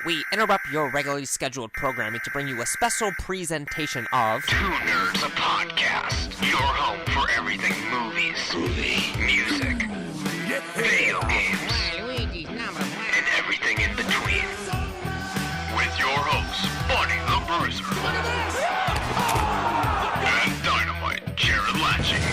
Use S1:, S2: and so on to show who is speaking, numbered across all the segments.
S1: we interrupt your regularly scheduled programming to bring you a special presentation of
S2: Two Nerds, a podcast. Your home for everything movies, music, video games, and everything in between. With your hosts, Bunny the Bruiser and Dynamite Jared Latching.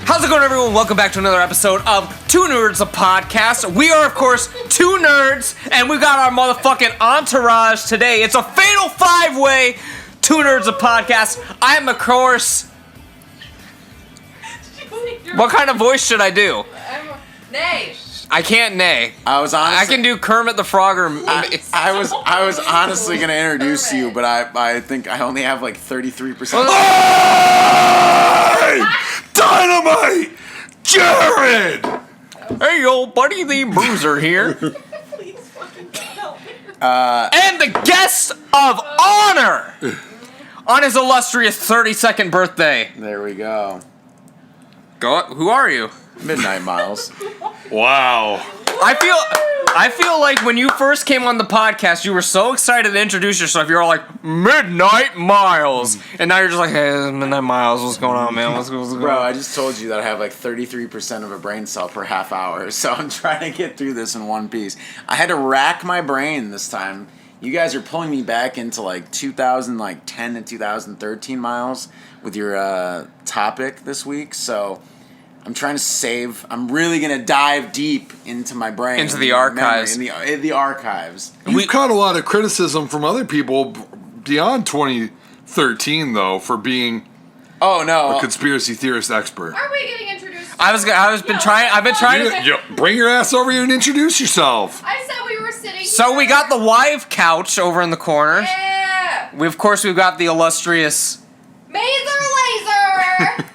S1: How's it going, everyone? Welcome back to another episode of Two Nerds, a podcast. We are, of course, two nerds, and we've got our motherfucking entourage today. It's a fatal five-way Two Nerds, a podcast. I am, of course... What kind of voice should I do?
S3: Nay.
S1: I can't neigh. I can do Kermit the Frog or...
S4: I was honestly gonna introduce you, but I think I only have like 33%.
S5: Hey! Dynamite! Jared!
S1: Hey, old buddy, the Bruiser here.
S3: Please fucking help me.
S1: And the guest of honor on his illustrious 32nd birthday.
S4: There we go.
S1: Who are you?
S4: Midnight Miles.
S5: Wow.
S1: I feel like when you first came on the podcast, you were so excited to introduce yourself. You were like, Midnight Miles. And now you're just like, hey, this is Midnight Miles. What's going on, man? What's going on?
S4: Bro, I just told you that I have like 33% of a brain cell per half hour, so I'm trying to get through this in one piece. I had to rack my brain this time. You guys are pulling me back into like 2010 and 2013 Miles with your topic this week, so... I'm trying to save. I'm really gonna dive deep into my brain,
S1: into the archives,
S4: in the archives.
S5: You've caught a lot of criticism from other people beyond 2013, though, for being a conspiracy theorist expert.
S3: Are we getting introduced?
S1: I've been trying to
S5: bring your ass over here and introduce yourself.
S3: I said we were sitting.
S1: So we got the wife couch over in the corner.
S3: Yeah.
S1: We've got the illustrious
S3: Mazer Laser.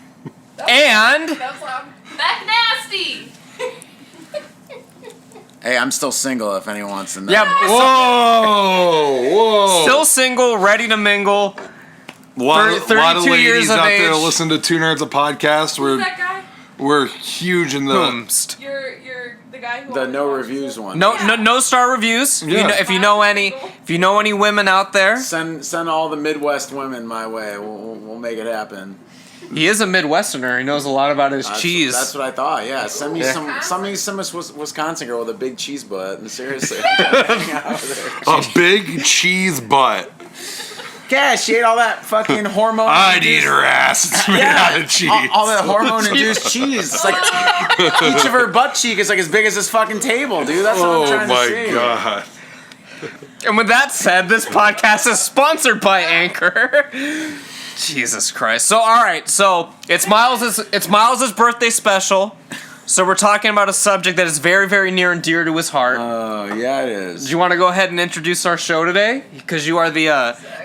S1: and
S3: That's loud. Back nasty.
S4: Hey, I'm still single if anyone wants to know.
S1: yeah,
S5: Whoa!
S1: still single, ready to mingle.
S5: A lot of
S1: 32 years
S5: ladies
S1: of
S5: out there
S1: age.
S5: listen to Two Nerds, a podcast.
S3: Who's that guy?
S5: We're huge in the...
S1: Boomst.
S3: You're the guy who.
S4: The
S3: always
S4: no
S3: watches
S4: reviews
S3: it.
S4: one.
S1: No star reviews.
S5: Yeah.
S1: If you know any women out there,
S4: Send all the Midwest women my way. We'll make it happen.
S1: he is a Midwesterner. He knows a lot about his cheese.
S4: That's what I thought. Yeah, send me some Wisconsin girl with a big cheese butt. Seriously, hang out with her.
S5: A big cheese butt.
S4: Yeah, she ate all that fucking hormone.
S5: I'd eat her ass. It's made out of cheese.
S4: All that hormone-induced cheese. It's like each of her butt cheek is like as big as this fucking table, dude. That's what I'm trying to see.
S5: Oh my god.
S1: And with that said, this podcast is sponsored by Anchor. Jesus Christ. So all right, so it's Miles's birthday special. So we're talking about a subject that is very, very near and dear to his heart.
S4: Oh, yeah, it is.
S1: Do you want to go ahead and introduce our show today? Because you are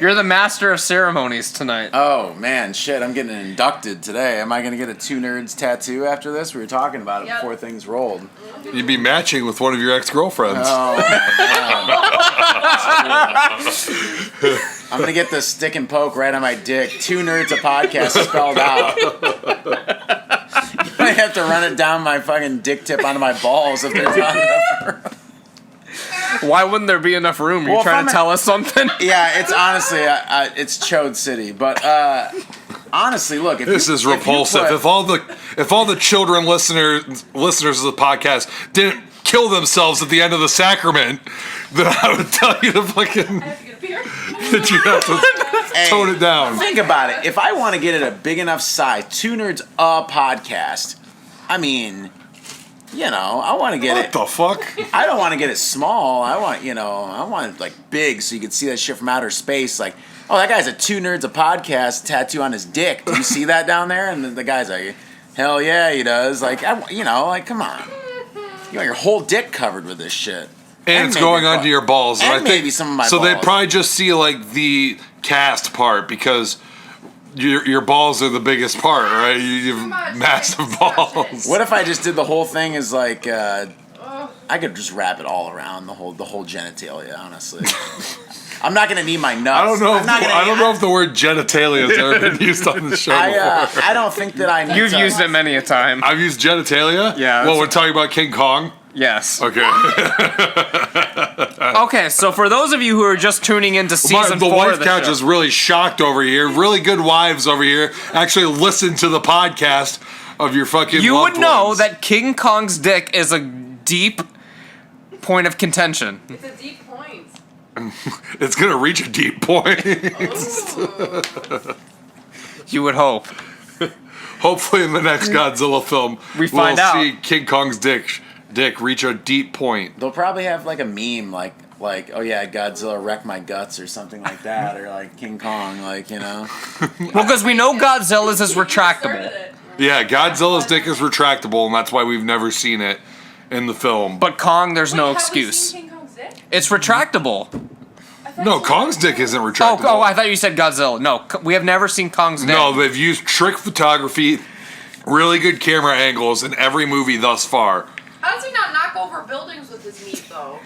S1: you're the master of ceremonies tonight.
S4: Oh, man, shit, I'm getting inducted today. Am I going to get a Two Nerds tattoo after this? We were talking about it before things rolled.
S5: You'd be matching with one of your ex-girlfriends.
S4: Oh, I'm going to get the stick and poke right on my dick. Two Nerds, a podcast spelled out. I have to run it down my fucking dick tip onto my balls if there's not enough room.
S1: Why wouldn't there be enough room? Are you
S4: Well,
S1: trying to tell us something?
S4: Yeah, it's honestly, it's Chode City. But honestly, look,
S5: This is repulsive. If all the children listeners of the podcast didn't kill themselves at the end of the sacrament, then I would tell you to fucking
S3: I have to get a beer.
S5: that you have to tone it down.
S4: Think about it. If I want to get it a big enough size, Two Nerds, a podcast, I mean, I want to get
S5: What
S4: it.
S5: the fuck?
S4: I don't want to get it small. I want it like big so you can see that shit from outer space. Like, oh, that guy's a Two Nerds, a podcast tattoo on his dick. Do you see that down there? And the guy's like, hell yeah, he does. Like, like, come on. You want your whole dick covered with this shit.
S5: And it's going onto your balls.
S4: And
S5: I think,
S4: maybe some of my
S5: so
S4: balls.
S5: they'd probably just see like the cast part because your balls are the biggest part, right? You have massive balls.
S4: What if I just did the whole thing as like I could just wrap it all around the whole genitalia, honestly. I'm not gonna need my nuts.
S5: I don't know if the word genitalia has ever been used on the show before.
S4: I don't think that I need
S1: You've
S4: to...
S1: used it many a time.
S5: I've used genitalia?
S1: Yeah.
S5: Well, we're talking about King Kong?
S1: Yes.
S5: Okay.
S1: Okay, so for those of you who are just tuning into season
S5: The
S1: 4
S5: wife
S1: of the
S5: couch
S1: show,
S5: is really shocked over here. Really good wives over here actually listen to the podcast of your fucking
S1: you
S5: loved
S1: would know
S5: ones.
S1: that King Kong's dick is a deep point of contention.
S3: It's a deep point.
S5: It's gonna reach a deep point.
S3: Ooh.
S1: You would hope.
S5: Hopefully in the next Godzilla film,
S1: We find
S5: we'll
S1: out.
S5: see King Kong's dick reach a deep point.
S4: They'll probably have like a meme like oh yeah, Godzilla wrecked my guts or something like that, or like King Kong, like, you know.
S1: Well, because we know Godzilla's is
S3: Started
S1: retractable.
S3: it.
S5: Yeah, Godzilla's dick is retractable, and that's why we've never seen it in the film.
S1: But Kong, there's no
S3: Wait, have we
S1: excuse.
S3: seen King Kong's dick?
S1: It's retractable.
S3: I thought
S5: No,
S3: you-
S5: Kong's dick isn't
S1: Oh,
S5: retractable.
S1: I thought you said Godzilla. No, we have never seen Kong's dick.
S5: No, they've used trick photography, really good camera angles in every movie thus far.
S3: How does he not knock over buildings with his meat, though?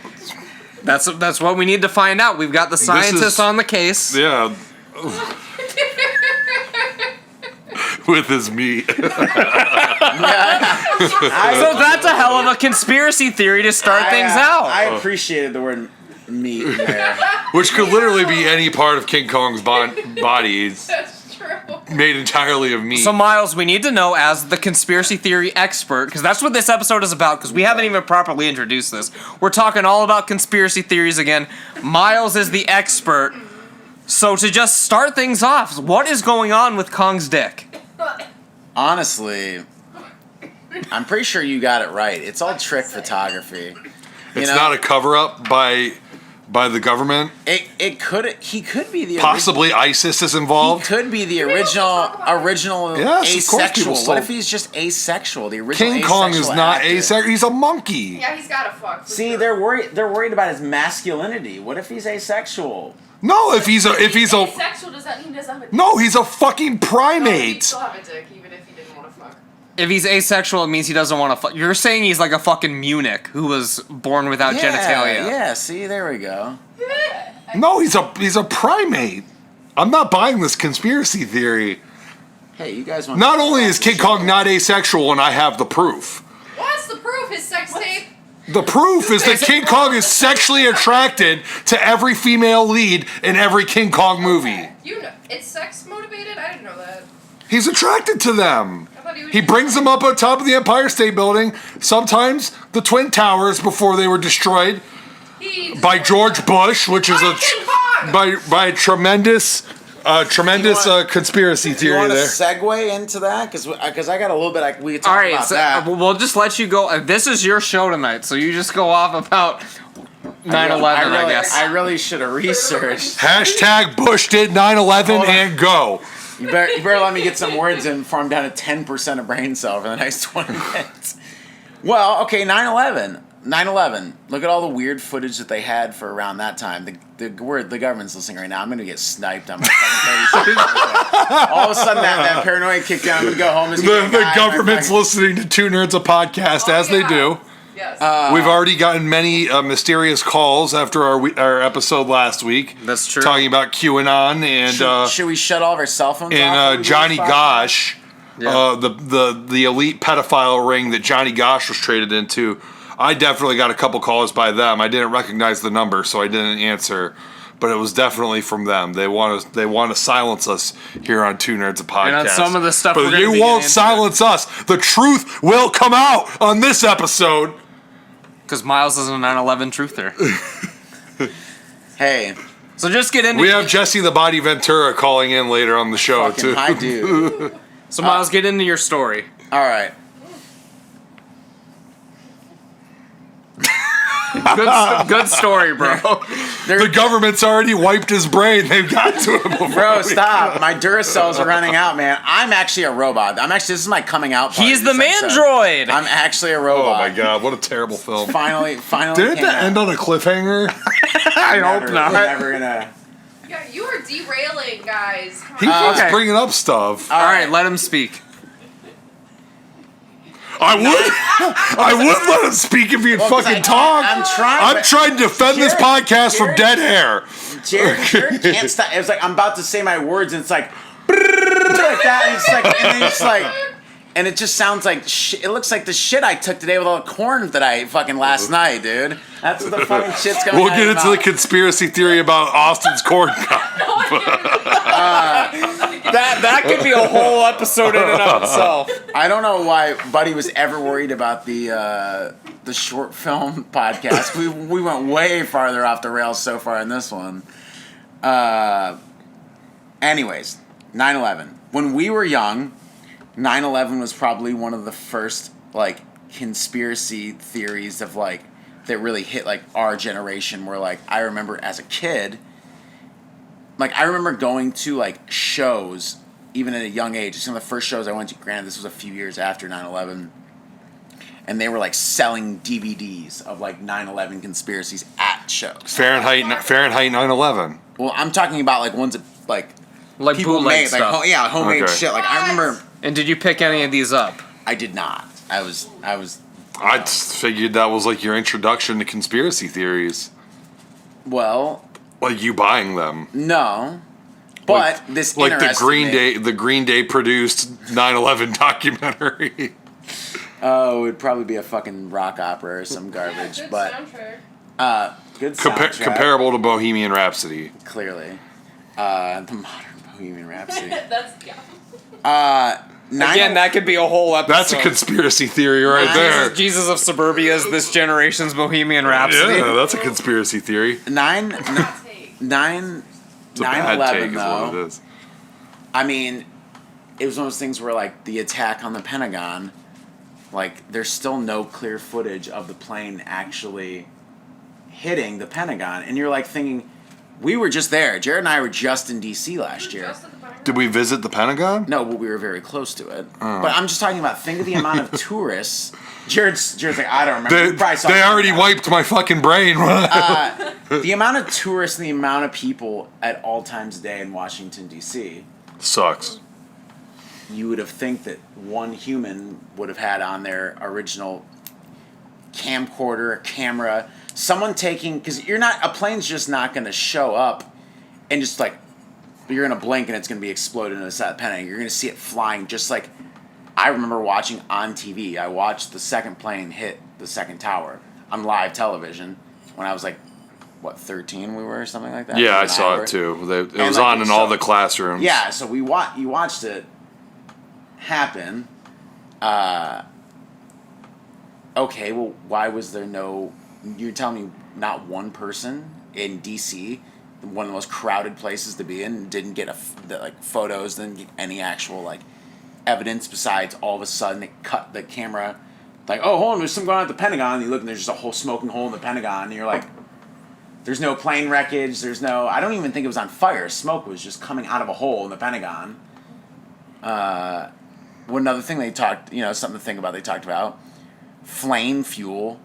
S1: That's what we need to find out. We've got the scientists on the case.
S5: Yeah. With his meat.
S1: So that's a hell of a conspiracy theory to start things out.
S4: I appreciated the word meat there.
S5: Which could literally be any part of King Kong's body. It's
S3: That's true.
S5: made entirely of meat.
S1: So Miles, we need to know, as the conspiracy theory expert, because that's what this episode is about, because we haven't even properly introduced this. We're talking all about conspiracy theories again. Miles is the expert. So to just start things off, what is going on with Kong's dick?
S4: Honestly, I'm pretty sure you got it right. It's all trick photography.
S5: It's not a cover-up by the government.
S4: He could be the
S5: Possibly ISIS is
S4: He
S5: involved.
S4: could be the
S3: we also talk about
S4: original
S5: Yes, of course people
S4: asexual.
S5: still-
S4: What if he's just asexual? The original
S5: King Kong is
S4: asexual
S5: not
S4: actor?
S5: asexual. He's a monkey.
S3: Yeah, he's gotta fuck. for
S4: See,
S3: sure.
S4: they're worried about his masculinity. What if he's asexual?
S5: No, if he's a
S3: asexual, does that mean he doesn't have a dick?
S5: no, he's a fucking
S3: No, he'd
S5: primate.
S3: still have a dick, even if he didn't want to fuck.
S1: If he's asexual, it means he doesn't want to fuck. You're saying he's like a fucking Munich who was born without genitalia.
S4: Yeah, see, there we go.
S5: No, he's a primate. I'm not buying this conspiracy theory.
S4: Hey, you guys want
S5: Not only is King Kong not asexual, and I have the proof.
S3: What's the proof? His sex tape?
S5: The proof is that King Kong is sexually attracted to every female lead in every King Kong movie.
S3: You know, it's sex motivated? I didn't know that.
S5: He's attracted to them.
S3: I thought he was
S5: He
S3: just-
S5: brings them up on top of the Empire State Building, sometimes the Twin Towers before they were destroyed
S3: He just-
S5: by George Bush, which is
S3: King Kong!
S5: by a tremendous conspiracy
S4: You
S5: theory
S4: want to
S5: there.
S4: segue into that? Because I got a little bit. We could talk
S1: All right,
S4: about
S1: so,
S4: that.
S1: we'll just let you go. This is your show tonight, so you just go off about 9/11, I guess.
S4: I really should have researched.
S5: Hashtag Bush did 9/11
S4: Hold on.
S5: and go.
S4: You better let me get some words in before I'm down to 10% of brain cell for the next 20 minutes. Well, okay, 9/11. 9/11. Look at all the weird footage that they had for around that time. The government's listening right now. I'm gonna get sniped on my fucking 30 seconds. All of a sudden, that paranoia kicked down. I'm gonna go home.
S5: The government's listening to Two Nerds a podcast, as they do.
S3: Yes.
S5: We've already gotten many mysterious calls after our episode last week.
S1: That's true.
S5: Talking about QAnon and
S4: Should we shut all of our cell phones off?
S5: and
S4: when we do
S5: Johnny
S4: this podcast?
S5: Gosh,
S1: Yeah.
S5: the elite pedophile ring that Johnny Gosh was traded into. I definitely got a couple calls by them. I didn't recognize the number, so I didn't answer. But it was definitely from them. They want to silence us here on Two Nerds a podcast.
S1: And on some of the stuff we're
S5: but
S1: gonna
S5: you
S1: be
S5: won't
S1: getting into.
S5: silence us. The truth will come out on this episode.
S1: Because Miles is a 9/11 truther.
S4: Hey,
S1: So just get into
S5: We have Jesse the Body Ventura calling in later on the show
S4: fucking
S5: too.
S4: hi, dude.
S1: So Miles, get into your story.
S4: All right.
S1: Good story, bro.
S5: The government's already wiped his brain. They've got to him. before
S4: Bro,
S5: we-
S4: stop. My Duracells are running out, man. I'm actually a robot. This is my coming out party.
S1: He's the
S4: this episode.
S1: Mandroid.
S4: I'm actually a
S5: Oh
S4: robot.
S5: my god, what a terrible film.
S4: Finally
S5: Didn't
S4: came
S5: that
S4: out.
S5: end on a cliffhanger?
S1: I hope
S4: Never-
S1: not.
S4: Never gonna.
S3: Yeah, you are derailing, guys. Come
S5: He
S3: on.
S5: keeps
S1: Okay.
S5: bringing up stuff.
S1: All right, let him speak.
S5: I would let him speak if he'd fucking talk.
S4: I'm trying.
S5: I'm
S4: but
S5: trying to defend this
S4: Jared-
S5: podcast from
S4: Jared-
S5: dead air.
S4: Jared can't stop. It was like I'm about to say my words, and it's like, like that. And it's like, and then it's like, And it just sounds like it looks like the shit I took today with all the corn that I fucking last night, dude. That's what the fucking shit's going on.
S5: We'll get into the conspiracy theory about Austin's corn cup.
S1: That could be a whole episode in and of itself.
S4: I don't know why Buddy was ever worried about the short film podcast. We went way farther off the rails so far in this one. Anyways, 9/11. When we were young, 9/11 was probably one of the first like conspiracy theories of like that really hit like our generation. Where like I remember as a kid, like I remember going to like shows even at a young age. Some of the first shows I went to. Granted, this was a few years after 9/11, and they were like selling DVDs of like 9/11 conspiracies at shows.
S5: Fahrenheit 9/11.
S4: Well, I'm talking about like ones that like people
S1: bootleg
S4: made,
S1: stuff.
S4: like homemade
S5: Okay.
S4: shit. Like I remember.
S1: And did you pick any of these up?
S4: I did not. I was.
S5: I just figured that was like your introduction to conspiracy theories.
S4: Well,
S5: Like you buying them.
S4: no, but
S5: Like-
S4: this
S5: like the
S4: interested me.
S5: Green Day produced 9/11 documentary.
S4: Oh, it'd probably be a fucking rock opera or some garbage,
S3: Good
S4: but
S3: soundtrack.
S4: good soundtrack.
S5: Comparable to Bohemian Rhapsody.
S4: Clearly, the modern Bohemian Rhapsody.
S3: That's
S1: Again, that could be a whole episode.
S5: That's a conspiracy theory right there.
S1: Jesus of Suburbia is this generation's Bohemian Rhapsody.
S5: Yeah, that's a conspiracy theory.
S4: nine,
S3: take.
S4: nine,
S5: It's a bad
S4: 9/11
S5: take is what
S4: though.
S5: it is.
S4: I mean, it was one of those things where like the attack on the Pentagon, like there's still no clear footage of the plane actually hitting the Pentagon, and you're like thinking, we were just there. Jared and I were just in D.C. last year.
S3: Just at the Pentagon.
S5: Did we visit the Pentagon?
S4: No, but we were very close to it. But I'm just talking about, think of the amount of tourists. Jared's like, I don't remember.
S5: They,
S4: You probably saw
S5: they
S4: it.
S5: already wiped my fucking brain.
S4: The amount of tourists and the amount of people at all times a day in Washington, D.C.,
S5: Sucks.
S4: you would have think that one human would have had on their original camcorder, camera, someone taking, because a plane's just not going to show up and just like, you're going to blink and it's going to be exploded in the side of the Pentagon. You're going to see it flying just like, I remember watching on TV. I watched the second plane hit the second tower on live television when I was like, what, 13 we were or something like that?
S5: Yeah, I
S4: And
S5: saw
S4: were-
S5: it too. It
S4: And,
S5: was
S4: like,
S5: on in all the classrooms.
S4: Yeah, so you watched it happen. Okay, well, why was there no? You're telling me not one person in D.C., one of the most crowded places to be in, didn't get photos, didn't get any actual like evidence besides all of a sudden it cut the camera, like, oh, hold on, there's something going on at the Pentagon. And you look and there's just a whole smoking hole in the Pentagon, and you're like, there's no plane wreckage. There's no. I don't even think it was on fire. Smoke was just coming out of a hole in the Pentagon. One other thing they talked, something to think about. They talked about flame fuel.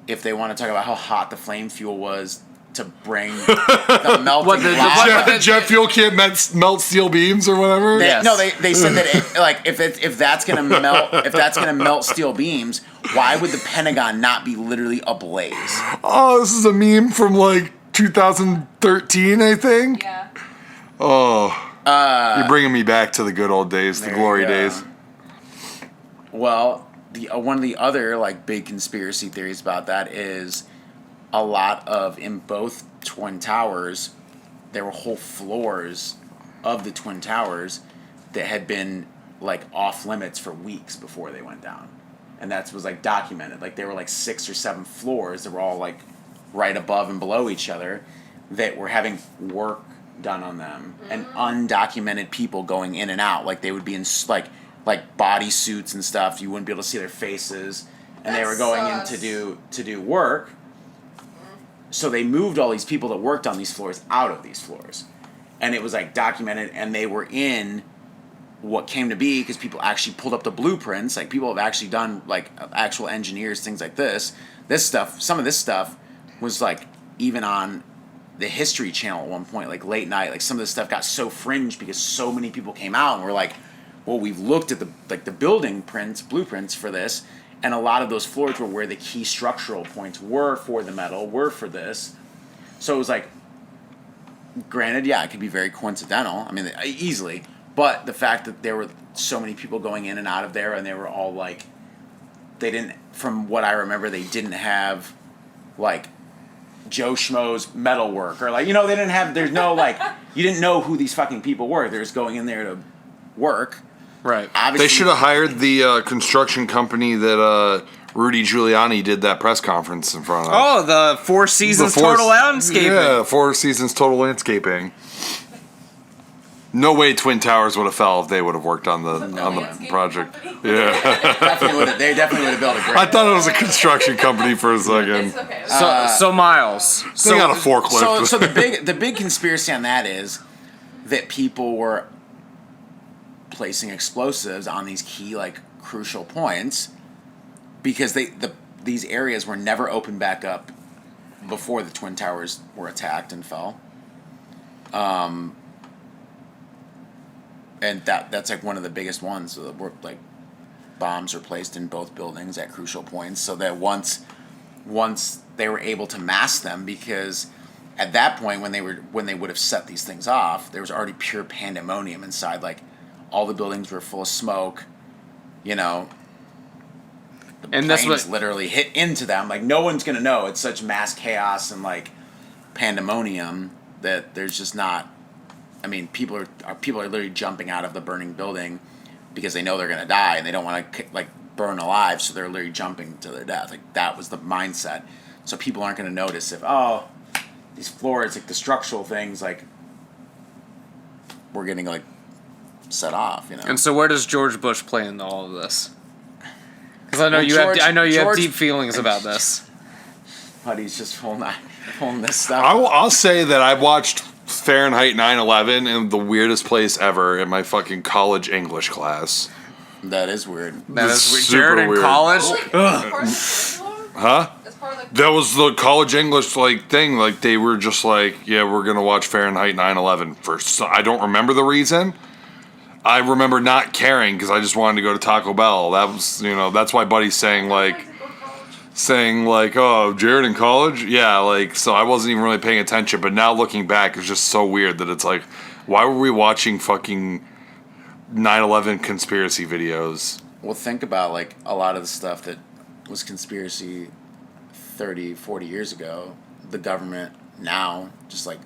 S4: If they want to talk about how hot the flame fuel was to bring the melting lava.
S5: Jet fuel can't melt steel beams or whatever.
S1: Yes.
S4: No, they said that if that's gonna melt steel beams, why would the Pentagon not be literally ablaze?
S5: Oh, this is a meme from like 2013, I think.
S3: Yeah.
S5: Oh, you're bringing me back to the good old days, the
S4: There
S5: glory
S4: you go.
S5: days.
S4: Well, one of the other like big conspiracy theories about that is a lot of in both Twin Towers, there were whole floors of the Twin Towers that had been like off limits for weeks before they went down, and that was like documented. Like there were like 6 or 7 floors that were all like right above and below each other that were having work done on them, and undocumented people going in and out. Like they would be in like body suits and stuff. You wouldn't be able to see their faces, and they
S3: That
S4: were going
S3: sucks.
S4: in to do work. So they moved all these people that worked on these floors out of these floors, and it was like documented, and they were in what came to be because people actually pulled up the blueprints. Like people have actually done like actual engineers, things like this. Some of this stuff was like even on the History Channel at one point, like late night. Like some of this stuff got so fringe because so many people came out and were like, well, we've looked at the building blueprints for this, and a lot of those floors were where the key structural points were for the metal, were for this. So it was like, granted, yeah, it could be very coincidental. I mean, easily, But the fact that there were so many people going in and out of there, and they were all like, they didn't, from what I remember, they didn't have like Joe Schmo's metalwork, or like, they didn't have, there's no like, you didn't know who these fucking people were. They're just going in there to work.
S1: Right.
S4: Obviously,
S5: They should have hired the construction company that Rudy Giuliani did that press conference in front of.
S1: Oh, the Four Seasons Total Landscaping.
S5: Yeah, Four Seasons Total Landscaping. No way Twin Towers would have fell if they would have worked on the project. Yeah.
S4: They definitely would have built a great.
S5: I thought it was a construction company for a second.
S3: It's okay.
S1: So Miles.
S5: They got a forklift.
S4: So the big conspiracy on that is that people were placing explosives on these key, like, crucial points because these areas were never opened back up before the Twin Towers were attacked and fell. And that's like one of the biggest ones. So where, like, bombs are placed in both buildings at crucial points, so that once they were able to mask them, because at that point when they would have set these things off, there was already pure pandemonium inside. Like, all the buildings were full of smoke. The
S1: And that's
S4: planes
S1: what-
S4: literally hit into them. Like, no one's gonna know. It's such mass chaos and like pandemonium that there's just not. I mean, people are literally jumping out of the burning building because they know they're gonna die and they don't want to like burn alive, so they're literally jumping to their death. Like, that was the mindset. So people aren't gonna notice if these floors, like the structural things, like we're getting like set off.
S1: And so where does George Bush play into all of this? Because I know
S4: Well,
S1: you have
S4: George-
S1: deep feelings about this.
S4: But he's just pulling this stuff.
S5: I'll say that I watched Fahrenheit 9/11 in the weirdest place ever in my fucking college English class.
S4: That is weird.
S1: That is weird.
S5: Super
S1: Jared in
S5: weird.
S1: college.
S5: Huh?
S3: That's part of the.
S5: That was the college English like thing. Like, they were just like, yeah, we're gonna watch Fahrenheit 9/11 first. So I don't remember the reason. I remember not caring because I just wanted to go to Taco Bell. That was, that's why Buddy's saying like, oh, Jared in college? Yeah, like, so I wasn't even really paying attention, but now looking back, it's just so weird that it's like, why were we watching fucking 9/11 conspiracy videos?
S4: Well, think about, like, a lot of the stuff that was conspiracy 30, 40 years ago. The government now just, like,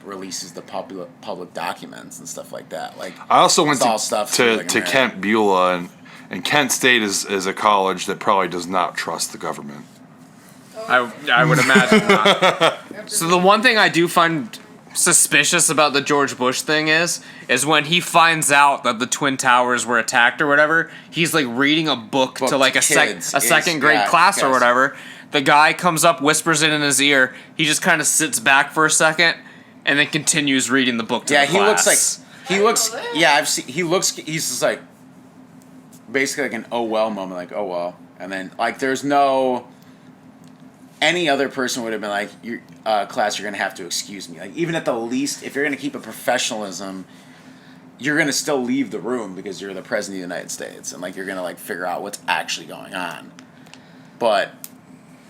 S4: releases the public documents and stuff like that. Like,
S5: I also went
S4: it's all stuff
S5: to
S4: like
S5: Kent Beulah, and Kent State is a college that probably does not trust the government.
S1: I would imagine not. So the one thing I do find suspicious about the George Bush thing is when he finds out that the Twin Towers were attacked or whatever, he's like reading a book to like a second grade class or whatever. The guy comes up, whispers it in his ear. He just kind of sits back for a second and then continues reading the book to the class. He's just like basically like an oh well moment, like oh well, and then like there's no. Any other person would have been like, class, you're going to have to excuse me. Like, even at the least, if you're going to keep a professionalism, you're going to still leave the room because you're the president of the United States. And, like, you're going to, like, figure out what's actually going on. But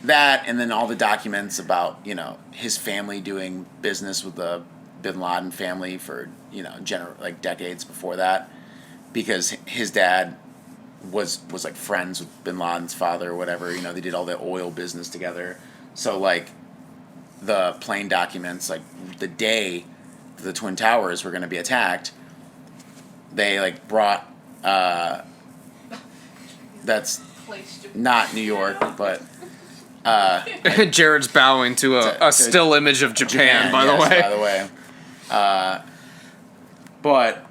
S1: that, and then all the documents about, his family doing business with the Bin Laden family for, decades before that. Because his dad was like friends with Bin Laden's father or whatever. They did all the oil business together. So like the plane documents, like the day the Twin Towers were going to be attacked, they like brought that's not New York, but Jared's bowing to a still image of Japan, by the way.
S4: But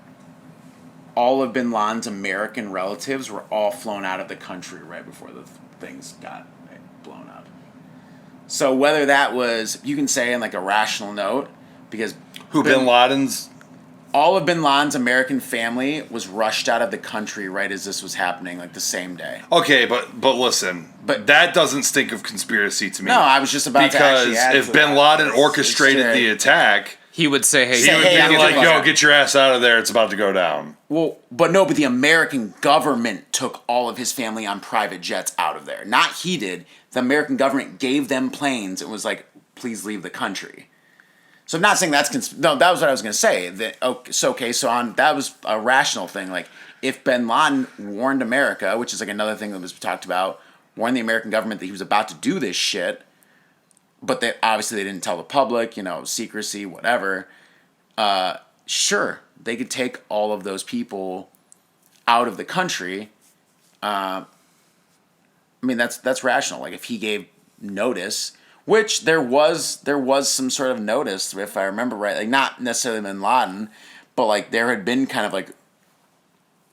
S4: all of Bin Laden's American relatives were all flown out of the country right before the things got blown up. So whether that was, you can say in like a rational note, because
S5: Bin Laden's?
S4: All of Bin Laden's American family was rushed out of the country right as this was happening, like the same day.
S5: Okay, but listen, but that doesn't stink of conspiracy to me.
S4: No, I was just about to actually add
S5: because if Bin Laden orchestrated the attack,
S1: he would say, "Hey,
S5: get your ass out of there. It's about to go down."
S4: Well, but the American government took all of his family on private jets out of there. Not he did. The American government gave them planes and was like, "Please leave the country." So I'm not saying that's no. That was what I was going to say. That that was a rational thing. Like if Bin Laden warned America, which is like another thing that was talked about, warned the American government that he was about to do this shit, but they obviously they didn't tell the public. Secrecy, whatever. Sure, they could take all of those people out of the country. I mean that's rational. Like if he gave notice. Which there was some sort of notice, if I remember right, like not necessarily Bin Laden, but like there had been kind of like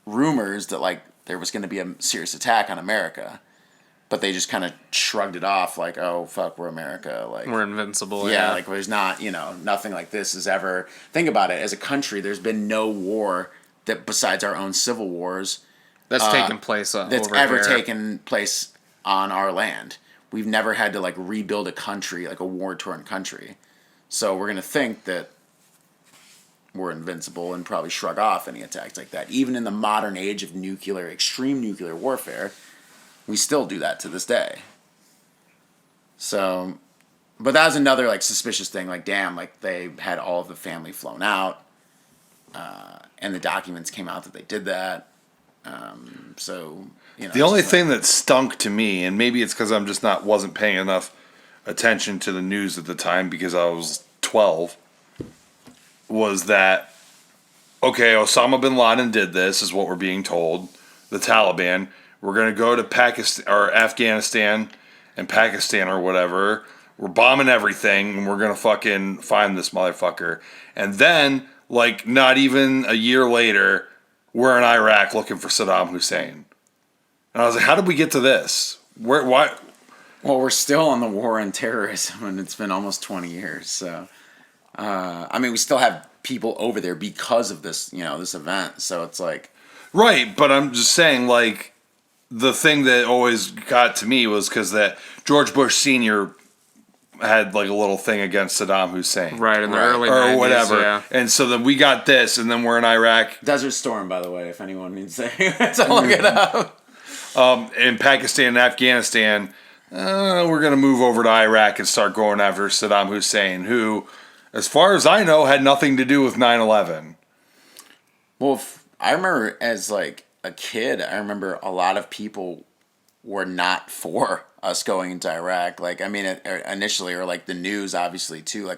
S4: rumors that like there was going to be a serious attack on America, but they just kind of shrugged it off, like, oh fuck, we're America, like
S1: We're invincible.
S4: yeah, like there's not nothing like this is ever. Think about it, as a country, there's been no war that besides our own civil wars
S1: that's taken place
S4: that's
S1: over
S4: ever
S1: here.
S4: taken place on our land. We've never had to like rebuild a country, like a war-torn country. So we're gonna think that we're invincible and probably shrug off any attacks like that. Even in the modern age of extreme nuclear warfare, we still do that to this day. So, but that was another like suspicious thing. Like, damn, like they had all of the family flown out, and the documents came out that they did that. So.
S5: The only thing that stunk to me, and maybe it's because I'm just wasn't paying enough attention to the news at the time because I was 12, was that, okay, Osama bin Laden did this, is what we're being told. The Taliban, we're going to go to Pakistan or Afghanistan and Pakistan or whatever. We're bombing everything, and we're going to fucking find this motherfucker. And then, like, not even a year later, we're in Iraq looking for Saddam Hussein. And I was like, how did we get to this? Why?
S4: Well, we're still on the war on terrorism, and it's been almost 20 years. So, I mean, we still have people over there because of this, this event. So it's like...
S5: Right, but I'm just saying, like, the thing that always got to me was because that George Bush Sr. had, like, a little thing against Saddam Hussein.
S1: Right, in the early 90s,
S5: or whatever.
S1: Yeah.
S5: And so then we got this, and then we're in Iraq.
S4: Desert Storm, by the way, if anyone needs to look it up.
S5: In Pakistan and Afghanistan, we're going to move over to Iraq and start going after Saddam Hussein, who, as far as I know, had nothing to do with 9/11.
S4: Well, I remember as like a kid, I remember a lot of people were not for us going into Iraq. Like, I mean, initially, or like the news, obviously, too. Like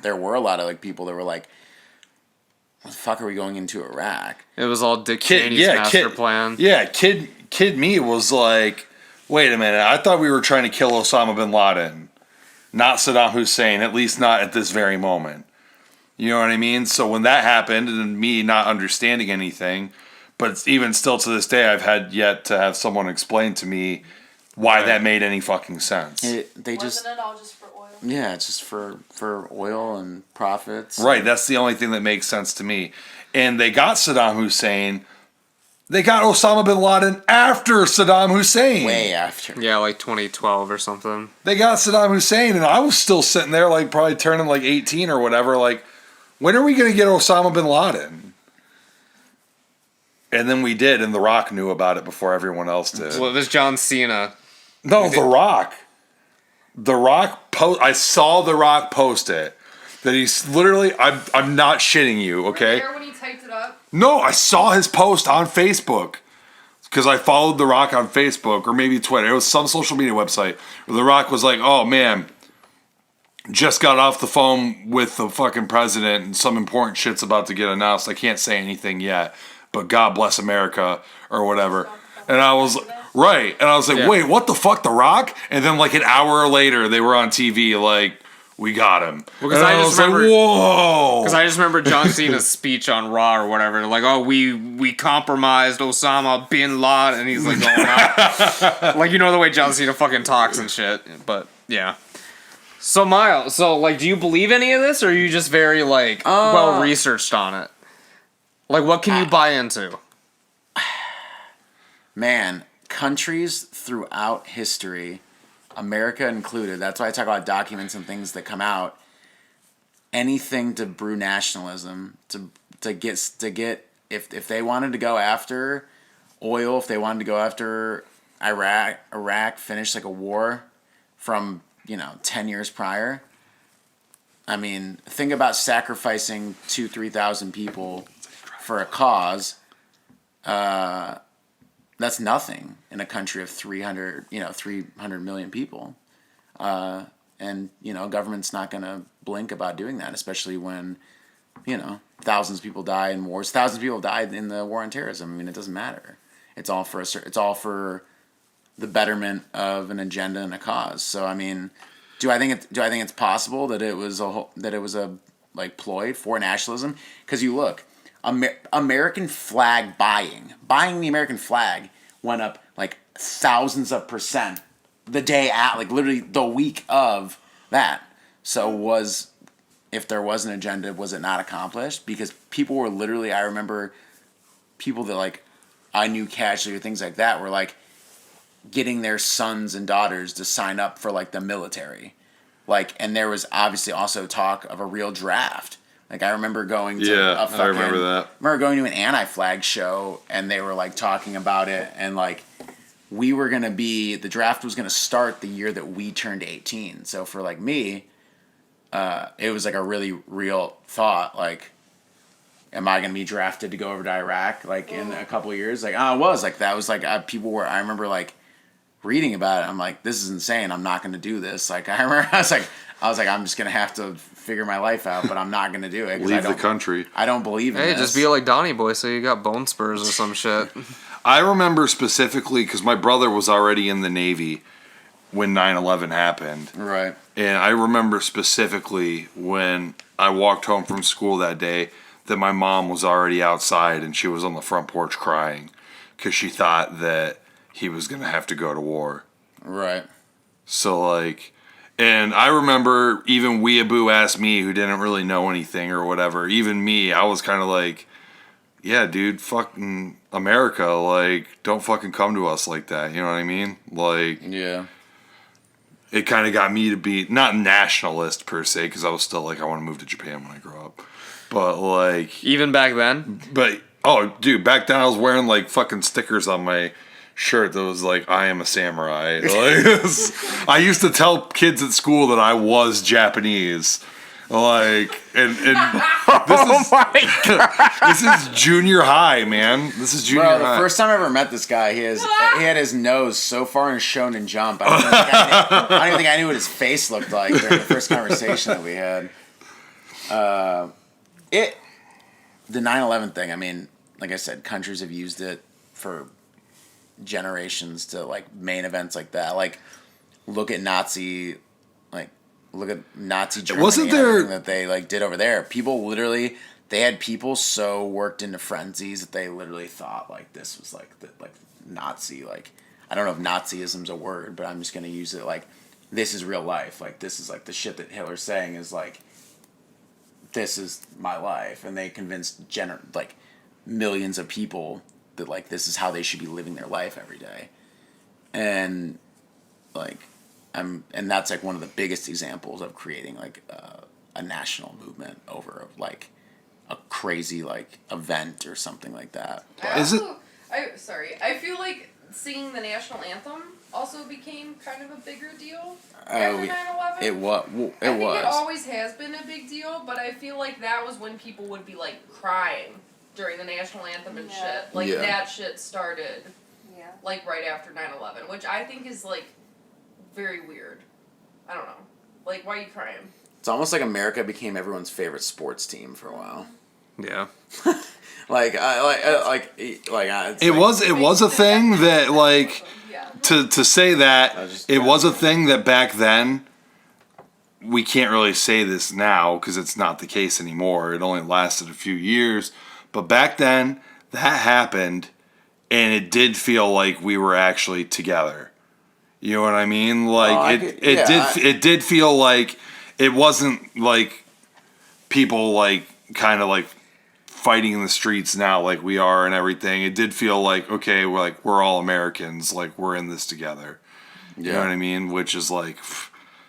S4: there were a lot of like people that were like, what the fuck are we going into Iraq?
S1: It was all Dick Cheney's master plan.
S5: Yeah, kid me was like, wait a minute, I thought we were trying to kill Osama bin Laden, not Saddam Hussein, at least not at this very moment. You know what I mean? So when that happened, and me not understanding anything, but even still to this day, I've had yet to have someone explain to me why that made any fucking sense.
S3: Wasn't it all just for oil?
S4: Yeah, it's just for oil and profits.
S5: Right, that's the only thing that makes sense to me. And they got Saddam Hussein. They got Osama bin Laden after Saddam Hussein.
S4: Way after.
S1: Yeah, like 2012 or something.
S5: They got Saddam Hussein, and I was still sitting there, like, probably turning, like, 18 or whatever, like, when are we going to get Osama bin Laden? And then we did, and The Rock knew about it before everyone else did.
S1: Well, it was John Cena.
S5: No, The Rock. I saw The Rock post it. That he's literally, I'm not shitting you, okay?
S3: Were you there when he typed it up?
S5: No, I saw his post on Facebook. Because I followed The Rock on Facebook, or maybe Twitter. It was some social media website. Where The Rock was like, oh man, just got off the phone with the fucking president, and some important shit's about to get announced. I can't say anything yet, but God bless America, or whatever. And I was, right, and I was like, wait, what the fuck, The Rock? And then like an hour later, they were on TV like, we got him.
S1: Because
S5: and
S1: I
S5: was
S1: just remember,
S5: like, whoa.
S1: Because I just remember John Cena's speech on Raw or whatever. Like, oh, we compromised Osama bin Laden, and he's like going out. Like, you know the way John Cena fucking talks and shit. But yeah. So Miles, like, do you believe any of this, or are you just very like well researched on it? Like, what can you buy into?
S4: Man, countries throughout history, America included, that's why I talk about documents and things that come out, anything to brew nationalism, to get if they wanted to go after oil, if they wanted to go after Iraq, finish like a war from 10 years prior, I mean, think about sacrificing 3,000 people for a cause. That's nothing in a country of 300 million people. And, government's not going to blink about doing that, especially when, thousands of people die in wars. Thousands of people died in the war on terrorism. I mean, it doesn't matter. It's all for the betterment of an agenda and a cause. So, I mean, do I think it's possible that it was a ploy for nationalism? Because you look, American flag buying the American flag went up like thousands of percent the day at literally the week of that. So if there was an agenda, was it not accomplished? Because people were literally, I remember people that I knew casually or things like that were getting their sons and daughters to sign up for the military. And there was obviously also talk of a real draft. I remember going to
S5: I remember that.
S4: I remember going to an anti-flag show and they were talking about it and we were going to be, the draft was going to start the year that we turned 18. So for me, it was a really real thought. Am I going to be drafted to go over to Iraq in a couple of years? I was that was people were, I remember reading about it. I'm this is insane. I'm not going to do this. I remember I was I'm just going to have to figure my life out, but I'm not going to do it.
S5: Leave the country.
S4: I don't believe in this.
S1: Hey, just be like Donnie Boy, so you got bone spurs or some shit.
S5: I remember specifically because my brother was already in the Navy when 9/11 happened.
S4: Right.
S5: And I remember specifically when I walked home from school that day that my mom was already outside and she was on the front porch crying because she thought that he was going to have to go to war.
S4: Right.
S5: So, and I remember even Weeaboo asked me, who didn't really know anything or whatever, even me, I was kind of yeah, dude, fucking America, don't fucking come to us like that, you know what I mean?
S4: Yeah.
S5: It kind of got me to be, not nationalist per se, because I was still I want to move to Japan when I grow up. But,
S1: Even back then?
S5: But, oh, dude, back then I was wearing, fucking stickers on my shirt that was I am a samurai. I used to tell kids at school that I was Japanese. And this is junior high, man. This is junior high.
S4: Bro, the first time I ever met this guy, he had his nose so far in Shonen Jump. I don't even think I knew what his face looked like during the first conversation that we had. The 9/11 thing, I mean, like I said, countries have used it for generations to main events like that. Look at Nazi Germany.
S5: Wasn't there
S4: and everything that they did over there? People literally, they had people so worked into frenzies that they literally thought this was the Nazi. I don't know if Nazism's a word, but I'm just gonna use it this is real life. This is the shit that Hitler's saying is this is my life, and they convinced millions of people that this is how they should be living their life every day, and and that's one of the biggest examples of creating a national movement over a crazy event or something like that.
S3: I feel like singing the national anthem also became kind of a bigger deal after 9/11.
S4: It was.
S3: I think it always has been a big deal, but I feel that was when people would be crying during the national anthem and shit. That shit started right after 9/11, which I think is very weird. I don't know. Why are you crying?
S4: It's almost like America became everyone's favorite sports team for a while.
S1: Yeah.
S5: It was a thing that to say that it was a thing that back then. We can't really say this now because it's not the case anymore. It only lasted a few years, but back then that happened, and it did feel like we were actually together. You know what I mean? It did feel like it wasn't people kind of fighting in the streets now like we are and everything. It did feel okay, we're all Americans, we're in this together. You know what I mean? Which is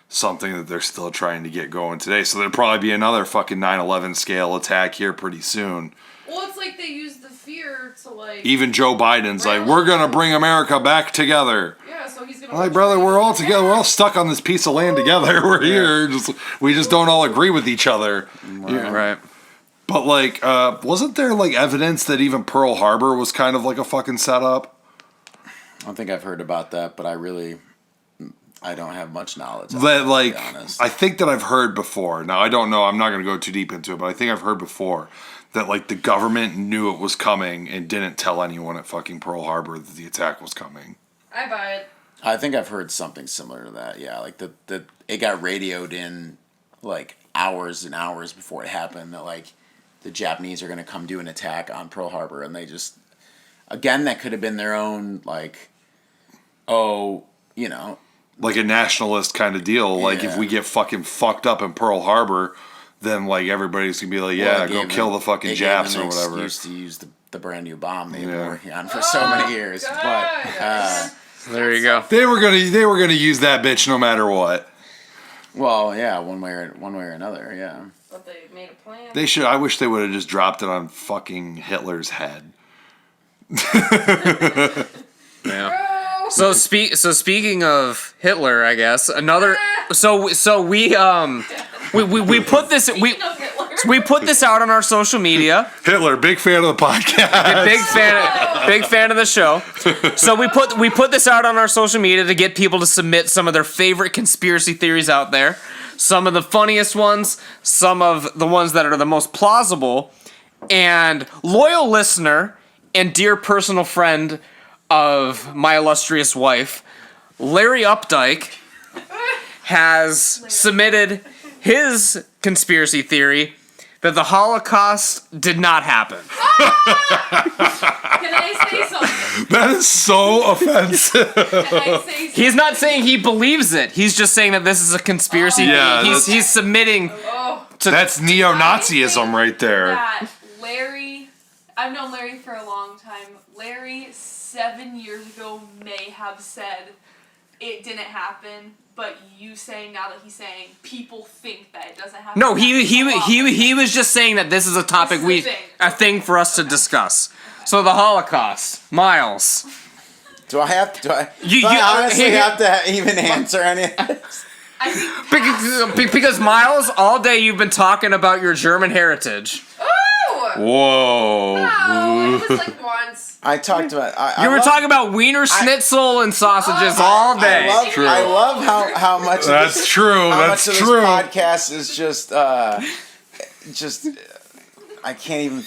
S5: something that they're still trying to get going today. So there'll probably be another fucking 9/11 scale attack here pretty soon.
S3: Well, it's like they use the fear to like.
S5: Even Joe Biden's like, we're gonna bring America back together.
S3: Yeah, so he's gonna.
S5: I'm like, brother, we're all together. We're all stuck on this piece of land together. We're here. We just don't all agree with each other.
S1: Right.
S5: But like, wasn't there like evidence that even Pearl Harbor was kind of like a fucking setup?
S4: I don't think I've heard about that, but I don't have much knowledge.
S5: That like,
S4: to be honest.
S5: I think that I've heard before. Now I don't know. I'm not going to go too deep into it, but I think I've heard before that like the government knew it was coming and didn't tell anyone at fucking Pearl Harbor that the attack was coming.
S3: I buy it.
S4: I think I've heard something similar to that. Yeah, like that it got radioed in like hours and hours before it happened that like the Japanese are going to come do an attack on Pearl Harbor, and they just again that could have been their own like
S5: like a nationalist kind of deal. Like if we get fucking fucked up in Pearl Harbor, then like everybody's gonna be like, go kill the fucking Japs or whatever.
S4: Excuse to use the brand new bomb they've been working on for so many years.
S3: God.
S4: But
S1: There you go.
S5: They were gonna use that bitch no matter what.
S4: well, yeah, one way or another, yeah.
S3: But they made a plan.
S5: They should. I wish they would have just dropped it on fucking Hitler's head.
S1: Yeah. So speaking of Hitler, I guess another. So we put this we put this out on our social media.
S5: Hitler, big fan of the podcast.
S1: Big fan of the show. So we put this out on our social media to get people to submit some of their favorite conspiracy theories out there. Some of the funniest ones, some of the ones that are the most plausible. And loyal listener and dear personal friend of my illustrious wife, Larry Updike, has submitted his conspiracy theory that the Holocaust did not happen.
S3: Can I say something?
S5: That is so offensive.
S3: Can I say something?
S1: He's not saying he believes it. He's just saying that this is a conspiracy.
S5: Yeah,
S1: he's submitting.
S5: That's neo-Nazism right there.
S6: That Larry, I've known Larry for a long time. Larry 7 years ago may have said it didn't happen, but you saying now that he's saying people think that it doesn't happen.
S1: No, he was just saying that this is a topic
S6: This is a
S1: a thing for us to discuss. So the Holocaust, Miles.
S4: Do I
S1: You
S4: honestly have to even answer any of this?
S6: I think
S1: Because Miles, all day you've been talking about your German heritage.
S3: Oh!
S5: Whoa.
S3: No, it was like once.
S4: I talked about.
S1: You were talking about Wiener Schnitzel and sausages all day.
S4: I love how much.
S5: That's
S4: of this,
S5: true.
S4: How
S5: That's
S4: much of
S5: true.
S4: this podcast is just. I can't even.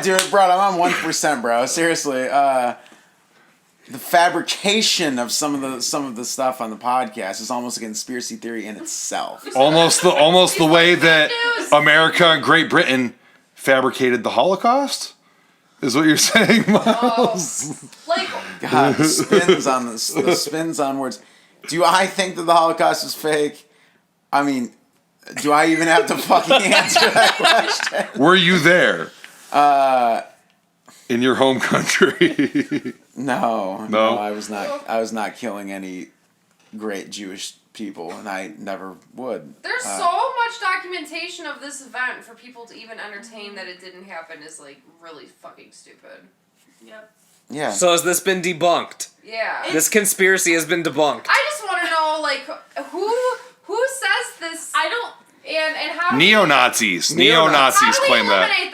S4: Dude, bro, I'm on 1%, bro. Seriously, the fabrication of some of the stuff on the podcast is almost a conspiracy theory in itself.
S5: Almost the way that America and Great Britain fabricated the Holocaust? Is what you're saying, Miles?
S3: Like,
S4: God, the spins on words. Do I think that the Holocaust is fake? I mean, do I even have to fucking answer that question?
S5: Were you there? In your home country?
S4: No,
S5: No?
S4: I was not. I was not killing any great Jewish people, and I never would.
S3: there's so much documentation of this event for people to even entertain that it didn't happen is like really fucking stupid.
S6: Yep.
S4: Yeah.
S1: So has this been debunked?
S3: Yeah.
S1: This conspiracy has been debunked.
S3: I just want to know, like, who says this?
S6: I don't.
S3: And how?
S5: Neo-Nazis.
S3: How
S5: Neo-Nazis
S3: do we
S5: claim that.
S3: eliminate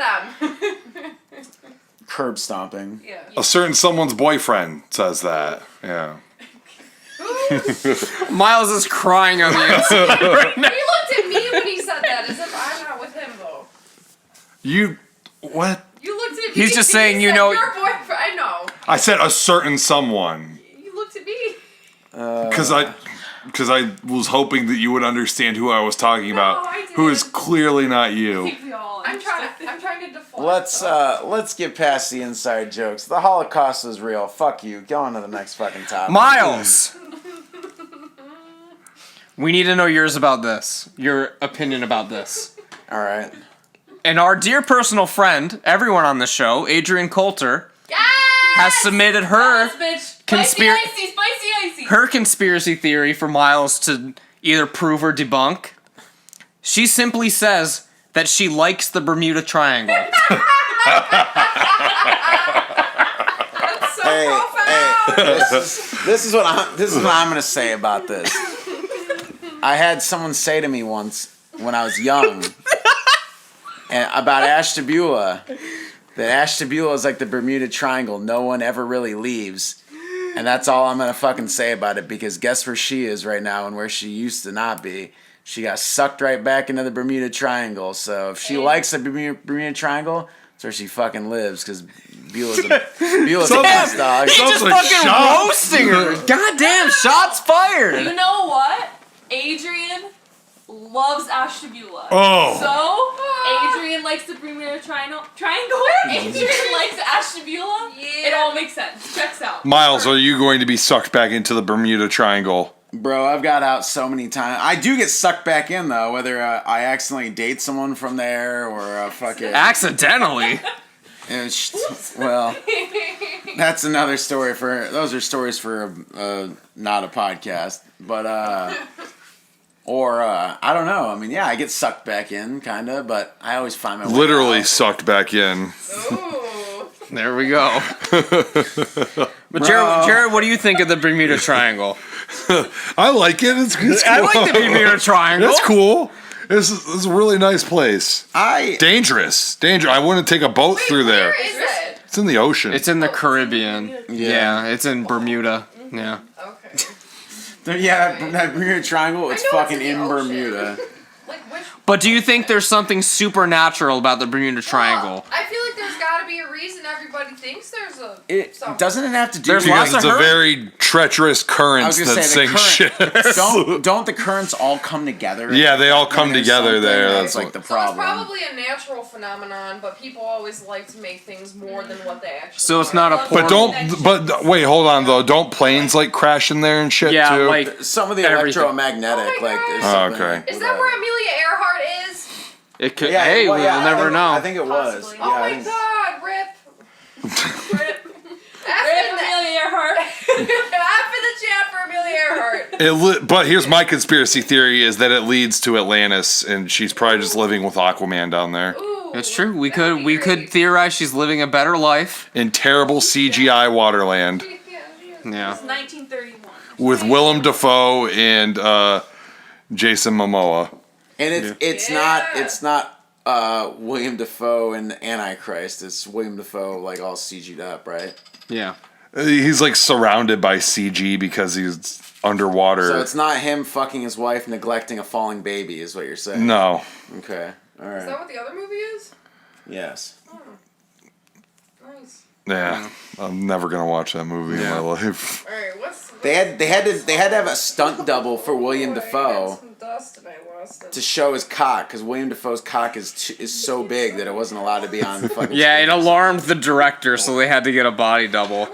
S3: them?
S4: Curb stomping.
S3: Yeah.
S5: A certain someone's boyfriend says that. Yeah.
S1: Miles is crying on the inside right now.
S3: He looked at me when he said that, as if I'm not with him though.
S5: You... What?
S3: You looked at me.
S1: He's just
S3: and
S1: saying,
S3: you
S1: you
S3: said,
S1: know-
S3: your boyfriend. I know.
S5: I said a certain someone.
S3: You looked at me.
S5: Because I was hoping that you would understand who I was talking about.
S3: I
S5: Who is
S3: didn't.
S5: clearly not
S6: I
S5: you.
S6: think we all.
S3: I'm trying to deflect.
S4: Let's get past the inside jokes. The Holocaust is real. Fuck you. Go on to the next fucking topic.
S1: Miles! We need to know yours about this. Your opinion about this.
S4: All right.
S1: And our dear personal friend, everyone on the show, Adrian Coulter,
S3: Yes!
S1: has submitted her
S6: Yes, bitch.
S1: Conspir-
S6: Spicy icy.
S1: her conspiracy theory for Miles to either prove or debunk. She simply says that she likes the Bermuda Triangle.
S3: That's so
S4: Hey,
S3: profound.
S4: this is what I'm gonna say about this. I had someone say to me once when I was young and about Ashtabula that Ashtabula is like the Bermuda Triangle. No one ever really leaves. And that's all I'm gonna fucking say about it, because guess where she is right now and where she used to not be. She got sucked right back into the Bermuda Triangle. So if she likes the Bermuda Triangle, that's where she fucking lives, because Beulah's a best dog.
S1: He's just fucking roasting her. Goddamn, shots fired.
S6: You know what? Adrian loves Ashtabula.
S5: Oh.
S6: So, Adrian likes the Bermuda Triangle. Adrian likes Ashtabula.
S3: Yeah.
S6: It all makes sense. Checks out.
S5: Miles, are you going to be sucked back into the Bermuda Triangle?
S4: Bro, I've got out so many times. I do get sucked back in, though, whether I accidentally date someone from there or fucking...
S1: Accidentally.
S4: Well, that's another story for... Those are stories for not a podcast. But, I don't know. I mean, yeah, I get sucked back in, kind of, but I always find my way
S5: Literally
S4: out.
S5: sucked back in.
S3: Ooh.
S1: There we go. But Jared, what do you think of the Bermuda Triangle?
S5: I like it. It's cool.
S1: I like the Bermuda Triangle.
S5: It's cool. This is a really nice place. Dangerous. I wouldn't take a boat through there.
S3: Where is it?
S5: It's in the ocean.
S1: It's in the Caribbean. Yeah, it's in Bermuda. Yeah.
S3: Okay.
S4: Yeah, that Bermuda Triangle, it's
S3: I know
S4: fucking
S3: it's
S4: in
S3: the ocean.
S4: Bermuda.
S3: Like which?
S1: But do you think there's something supernatural about the Bermuda Triangle?
S3: I feel like there's got to be a reason everybody thinks there's a. something.
S4: Doesn't it have to do
S1: There's
S4: with...
S1: lots
S5: because
S1: of
S5: it's a
S1: her-
S5: very treacherous currents that sink ships.
S4: Don't the currents all come together?
S5: Yeah, they all come
S4: There's
S5: together
S4: something
S5: there.
S4: That's
S5: That's
S4: like
S5: what-
S4: the
S3: So it's
S4: problem.
S3: probably a natural phenomenon, but people always like to make things more than what they actually.
S1: So it's
S3: are.
S1: not a
S5: But
S1: portal.
S5: but wait, hold on though. Don't planes like crash in there and shit
S1: Yeah,
S5: too?
S1: like
S4: Some of the
S1: everything.
S4: electromagnetic,
S3: Oh my
S4: like... there's
S3: God.
S4: something
S5: Okay.
S3: Is that where Amelia Earhart is?
S1: It could.
S4: Yeah,
S1: hey,
S4: well,
S1: we'll
S4: yeah,
S1: never know.
S4: I think it was.
S6: Possibly.
S4: Yeah,
S3: Oh
S4: I
S3: my
S4: think-
S3: God! Rip.
S6: Rip
S3: F
S6: Amelia Earhart.
S3: in the chat for Amelia Earhart.
S5: But here's my conspiracy theory: is that it leads to Atlantis, and she's probably just living with Aquaman down there
S3: Ooh,
S1: It's true. We
S3: that'd
S1: could
S3: be
S1: could
S3: great.
S1: theorize she's living a better life.
S5: in terrible CGI Waterland
S1: Yeah.
S6: It's 1931.
S5: with Willem Dafoe and Jason Momoa.
S4: And it's not William Dafoe and Antichrist. It's William Dafoe like all CG'd up, right?
S1: Yeah.
S5: He's like surrounded by CG because he's underwater.
S4: So it's not him fucking his wife neglecting a falling baby, is what you're saying?
S5: No.
S4: Okay. All
S3: Is that
S4: right.
S3: what the other movie is?
S4: Yes.
S3: Nice.
S5: Yeah. I'm never gonna watch that movie in my life.
S3: All right, what's
S4: They had to have a stunt double for William
S3: I got
S4: Dafoe
S3: some dust and I lost it.
S4: to show his cock, because William Dafoe's cock is so big that it wasn't allowed to be on the fucking.
S1: Yeah, it
S4: screen.
S1: alarmed the director, so they had to get a body double.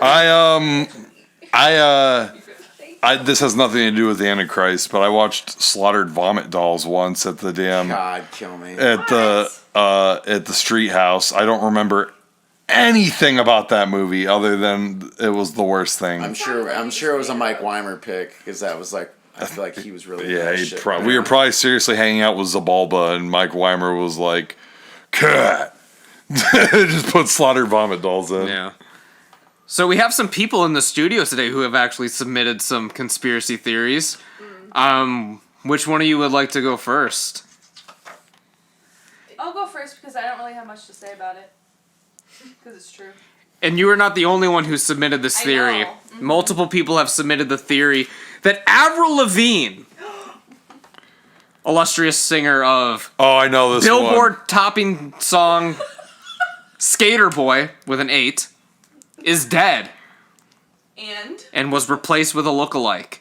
S5: This has nothing to do with the Antichrist, but I watched Slaughtered Vomit Dolls once at the damn
S4: God, kill me.
S5: at the street house. I don't remember anything about that movie other than it was the worst thing.
S4: I'm sure it was a Mike Weimer pick, because that was like, I feel like he was really
S5: Yeah,
S4: good at shit.
S5: we were probably seriously hanging out with Zabalba, and Mike Weimer was like, "Cut." Just put Slaughtered Vomit Dolls in.
S1: Yeah. So we have some people in the studio today who have actually submitted some conspiracy theories. Which one of you would like to go first?
S6: I'll go first because I don't really have much to say about it. Because it's true.
S1: And you are not the only one who submitted this
S6: I
S1: theory.
S6: know. Mhm.
S1: Multiple people have submitted the theory that Avril Lavigne, illustrious singer of
S5: Oh, I know this
S1: Billboard topping song Skater Boy with an 8, is dead and was replaced with a lookalike.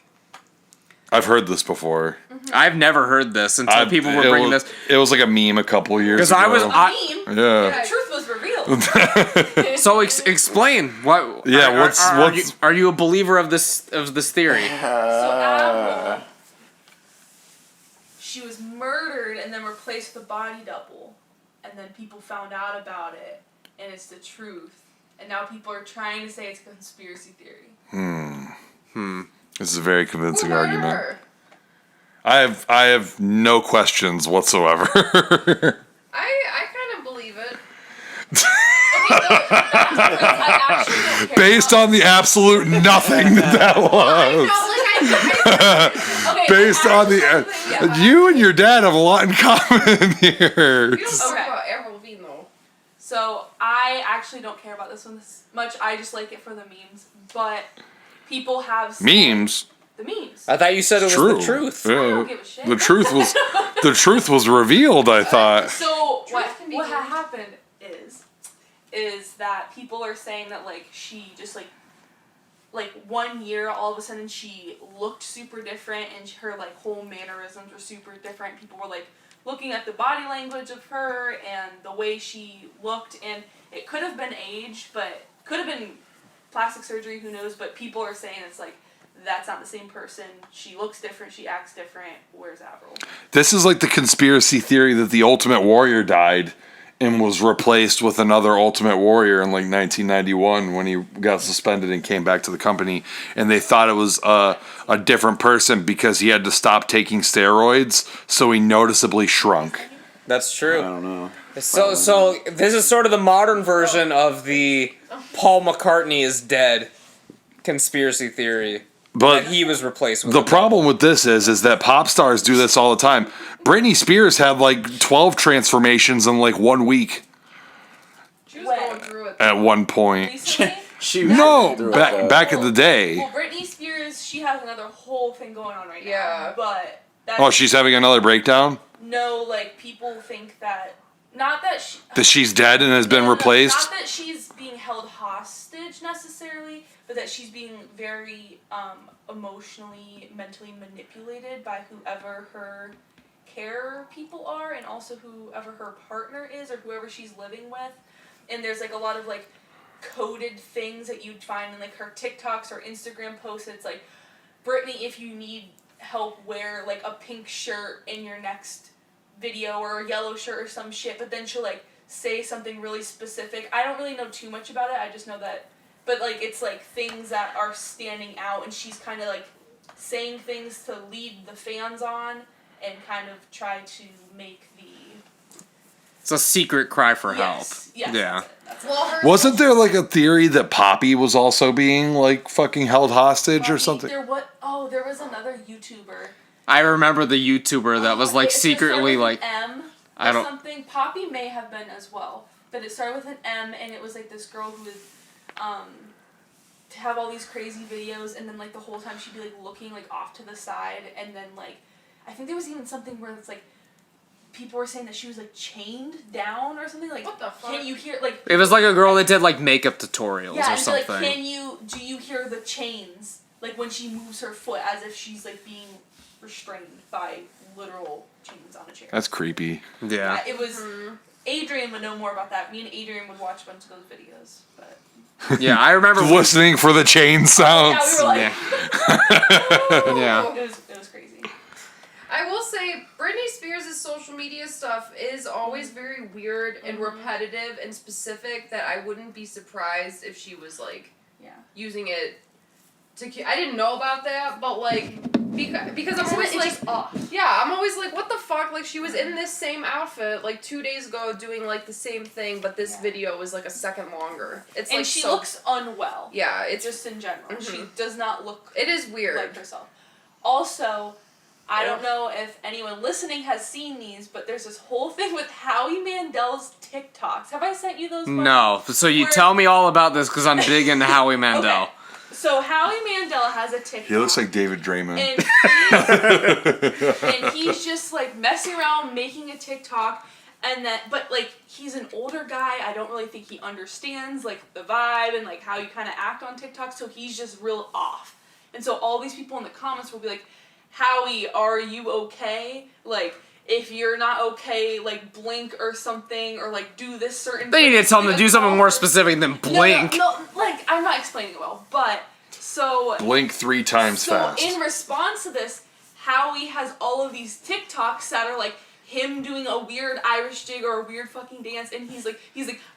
S5: I've heard this before.
S1: I've never heard this until people were bringing this.
S5: It was like a meme a couple years
S1: Because
S5: ago.
S1: I was.
S6: Meme.
S5: Yeah.
S6: The truth was revealed.
S1: So explain what.
S5: Yeah,
S1: Are you a believer of this theory?
S6: So Avril, she was murdered and then replaced with a body double, and then people found out about it, and it's the truth. And now people are trying to say it's a conspiracy theory.
S5: This is a very convincing
S3: Who murdered
S5: argument.
S3: her?
S5: I have no questions whatsoever.
S3: I kind of believe it.
S6: I actually don't care
S5: Based
S6: about
S5: on the absolute nothing that was.
S6: Okay,
S5: Based on the. You and your dad have a lot in common here.
S3: We don't talk
S6: Okay.
S3: about Avril Lavigne though.
S6: So I actually don't care about this one this much. I just like it for the memes. But people have said
S5: Memes.
S6: the memes.
S1: I thought you said it was
S5: True.
S1: the truth.
S6: I don't give a shit.
S5: The truth was revealed, I thought.
S6: So
S3: Truth can be
S6: what
S3: good.
S6: happened is that people are saying that like she just like 1 year all of a sudden she looked super different and her like whole mannerisms were super different. People were like looking at the body language of her and the way she looked, and it could have been age, but could have been plastic surgery, who knows, but people are saying it's like that's not the same person. She looks different, she acts different. Where's Avril?
S5: This is like the conspiracy theory that the Ultimate Warrior died and was replaced with another Ultimate Warrior in like 1991 when he got suspended and came back to the company, and they thought it was a different person because he had to stop taking steroids, so he noticeably shrunk.
S1: That's true.
S4: I don't know.
S1: So this is sort of the modern version of the Paul McCartney is dead conspiracy theory.
S5: But
S1: That he was replaced with
S5: the
S1: a-
S5: problem with this is that pop stars do this all the time. Britney Spears had like 12 transformations in like 1 week
S3: She was
S6: When?
S3: going through it.
S5: at one point.
S6: Recently?
S4: She
S5: No,
S4: threw it,
S5: back in the day.
S6: Well, Britney Spears, she has another whole thing going on right now.
S3: Yeah.
S6: But that's
S5: Oh, she's having another breakdown?
S6: no, like people think that not that she
S5: That she's dead and has been
S6: no,
S5: replaced?
S6: Not that she's being held hostage necessarily, but that she's being very emotionally, mentally manipulated by whoever her care people are, and also whoever her partner is or whoever she's living with. And there's like a lot of like coded things that you'd find in like her TikToks or Instagram posts. It's like, Brittany, if you need help, wear like a pink shirt in your next video or a yellow shirt or some shit, but then she'll like say something really specific. I don't really know too much about it. I just know that, but like it's like things that are standing out, and she's kind of like saying things to lead the fans on and kind of try to make the
S1: It's a secret cry for help.
S6: Yes,
S1: Yeah.
S6: that's it.
S3: Well, her
S5: Wasn't there like a theory that Poppy was also being like fucking held hostage or something?
S6: There was another YouTuber.
S1: I remember the YouTuber that was like
S6: It started
S1: secretly
S6: with
S1: like
S6: an M or
S1: I don't-
S6: something. Poppy may have been as well, but it started with an M, and it was like this girl who was to have all these crazy videos, and then like the whole time she'd be like looking like off to the side, and then like I think there was even something where it's like people were saying that she was like chained down or something. Like,
S3: What the fuck?
S6: can you hear like?
S1: it was like a girl that did like makeup tutorials
S6: Yeah,
S1: or
S6: and be like,
S1: something.
S6: do you hear the chains like when she moves her foot as if she's like being restrained by literal chains on a chair?
S5: That's creepy.
S1: Yeah.
S6: It was. Adrian would know more about that. Me and Adrian would watch a bunch of those videos, but
S1: Yeah, I remember
S5: Listening for the chain sounds.
S6: yeah, we were like,
S1: Yeah.
S6: it was crazy.
S3: I will say, Britney Spears' social media stuff is always very weird and repetitive and specific that I wouldn't be surprised if she was, like,
S6: Yeah.
S3: using it to... I didn't know about that, but, like, because I'm always, like... Yeah, I'm always like, what the fuck? Like, she was in this same outfit, like, 2 days ago doing, like, the same thing, but this video was, like, a second longer. It's,
S6: And
S3: like,
S6: she
S3: so...
S6: looks unwell.
S3: Yeah, it's...
S6: Just in general. She
S3: Mhm.
S6: does not look
S3: It is weird.
S6: like herself. Also, I don't know if anyone listening has seen these, but there's this whole thing with Howie Mandel's TikToks. Have I sent you those? Mark?
S1: No. So you
S6: Where-
S1: tell me all about this because I'm big into Howie Mandel.
S6: Okay. So Howie Mandel has a TikTok.
S5: He looks like David Draymond.
S6: And he's just like messing around making a TikTok, and that, but like he's an older guy. I don't really think he understands like the vibe and like how you kind of act on TikTok. So he's just real off. And so all these people in the comments will be like, Howie, are you okay? Like, if you're not okay, like blink or something, or like do this certain
S1: Then you
S6: thing.
S1: need to tell them to do something more
S6: specific.
S1: specific than blink.
S6: No, like I'm not explaining it well, but so
S5: Blink 3 times
S6: so
S5: fast.
S6: in response to this, Howie has all of these TikToks that are like him doing a weird Irish jig or a weird fucking dance, and he's like,